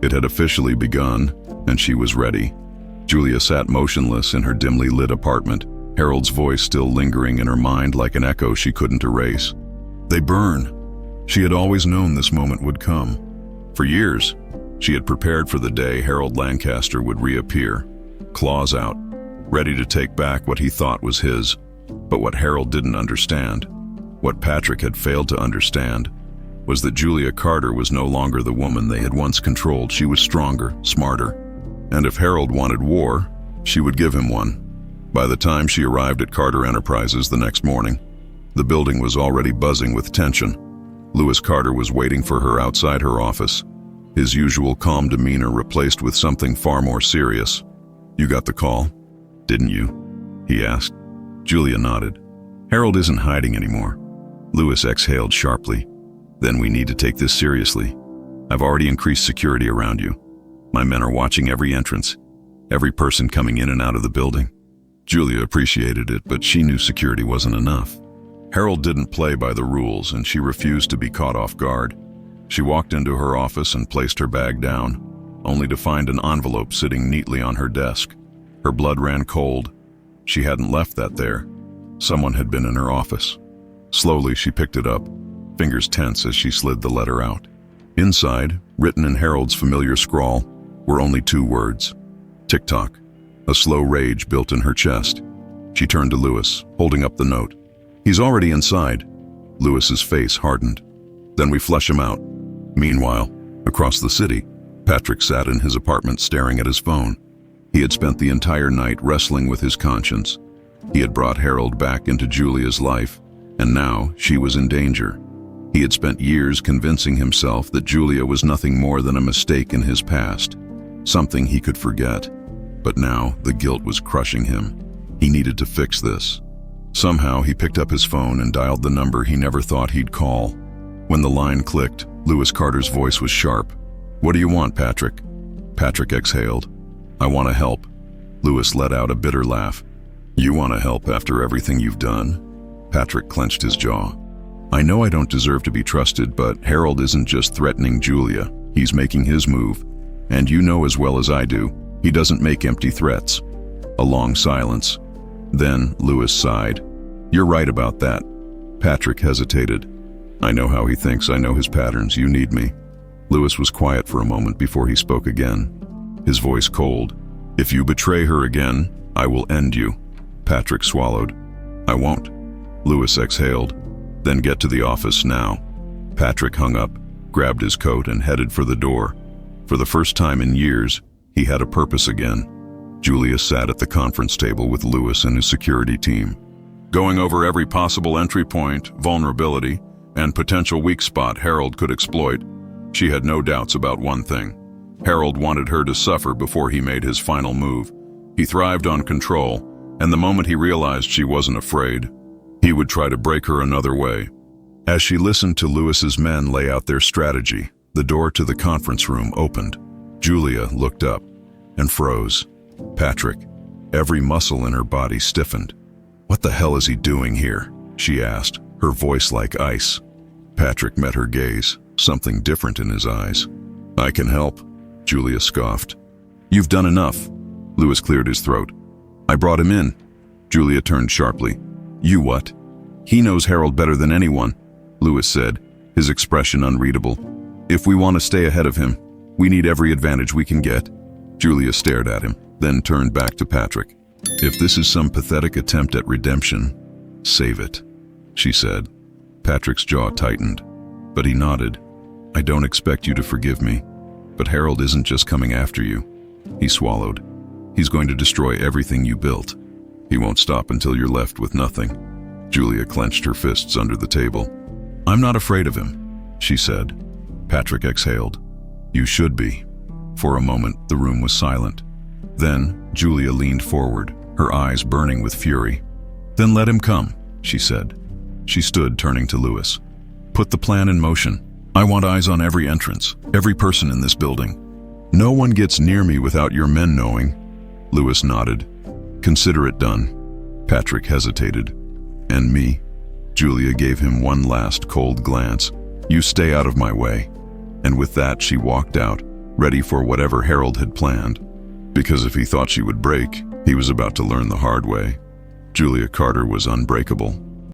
It had officially begun, and she was ready. Julia sat motionless in her dimly lit apartment, Harold's voice still lingering in her mind like an echo she couldn't erase. "They burn." She had always known this moment would come. For years, she had prepared for the day Harold Lancaster would reappear, claws out, ready to take back what he thought was his. But what Harold didn't understand, what Patrick had failed to understand, was that Julia Carter was no longer the woman they had once controlled. She was stronger, smarter. And if Harold wanted war, she would give him one. By the time she arrived at Carter Enterprises the next morning, the building was already buzzing with tension. Lewis Carter was waiting for her outside her office, his usual calm demeanor replaced with something far more serious. "You got the call, didn't you?" he asked. Julia nodded. "Harold isn't hiding anymore." Lewis exhaled sharply. "Then we need to take this seriously. I've already increased security around you. My men are watching every entrance, every person coming in and out of the building." Julia appreciated it, but she knew security wasn't enough. Harold didn't play by the rules, and she refused to be caught off guard. She walked into her office and placed her bag down, only to find an envelope sitting neatly on her desk. Her blood ran cold. She hadn't left that there. Someone had been in her office. Slowly, she picked it up, fingers tense as she slid the letter out. Inside, written in Harold's familiar scrawl, were only 2 words. Tick-tock. A slow rage built in her chest. She turned to Lewis, holding up the note. "He's already inside." Lewis's face hardened. "Then we flush him out." Meanwhile, across the city, Patrick sat in his apartment staring at his phone. He had spent the entire night wrestling with his conscience. He had brought Harold back into Julia's life, and now she was in danger. He had spent years convincing himself that Julia was nothing more than a mistake in his past, something he could forget. But now the guilt was crushing him. He needed to fix this. Somehow he picked up his phone and dialed the number he never thought he'd call. When the line clicked, Lewis Carter's voice was sharp. "What do you want, Patrick?" Patrick exhaled. "I want to help." Lewis let out a bitter laugh. You want to help after everything you've done? Patrick clenched his jaw. I know I don't deserve to be trusted, but Harold isn't just threatening Julia. He's making his move. And you know as well as I do, he doesn't make empty threats. A long silence. Then Lewis sighed. You're right about that. Patrick hesitated. I know how he thinks, I know his patterns, you need me. Lewis was quiet for a moment before he spoke again, his voice cold. If you betray her again, I will end you. Patrick swallowed. I won't. Lewis exhaled. Then get to the office now. Patrick hung up, grabbed his coat and headed for the door. For the first time in years, he had a purpose again. Julia sat at the conference table with Lewis and his security team, going over every possible entry point, vulnerability, and potential weak spot Harold could exploit. She had no doubts about one thing. Harold wanted her to suffer before he made his final move. He thrived on control, and the moment he realized she wasn't afraid, he would try to break her another way. As she listened to Lewis's men lay out their strategy, the door to the conference room opened. Julia looked up and froze. Patrick, every muscle in her body stiffened. What the hell is he doing here? She asked, her voice like ice. Patrick met her gaze, something different in his eyes. I can help, Julia scoffed. You've done enough. Lewis cleared his throat. I brought him in. Julia turned sharply. You what? He knows Harold better than anyone, Lewis said, his expression unreadable. If we want to stay ahead of him, we need every advantage we can get. Julia stared at him, then turned back to Patrick. If this is some pathetic attempt at redemption, save it, she said. Patrick's jaw tightened, but he nodded. I don't expect you to forgive me, but Harold isn't just coming after you. He swallowed. He's going to destroy everything you built. He won't stop until you're left with nothing. Julia clenched her fists under the table. I'm not afraid of him, she said. Patrick exhaled. You should be. For a moment, the room was silent. Then, Julia leaned forward, her eyes burning with fury. Then let him come, she said. She stood, turning to Lewis. Put the plan in motion. I want eyes on every entrance, every person in this building. No one gets near me without your men knowing. Lewis nodded. Consider it done. Patrick hesitated. And me? Julia gave him one last cold glance. You stay out of my way. And with that, she walked out, ready for whatever Harold had planned. Because if he thought she would break, he was about to learn the hard way. Julia Carter was unbreakable.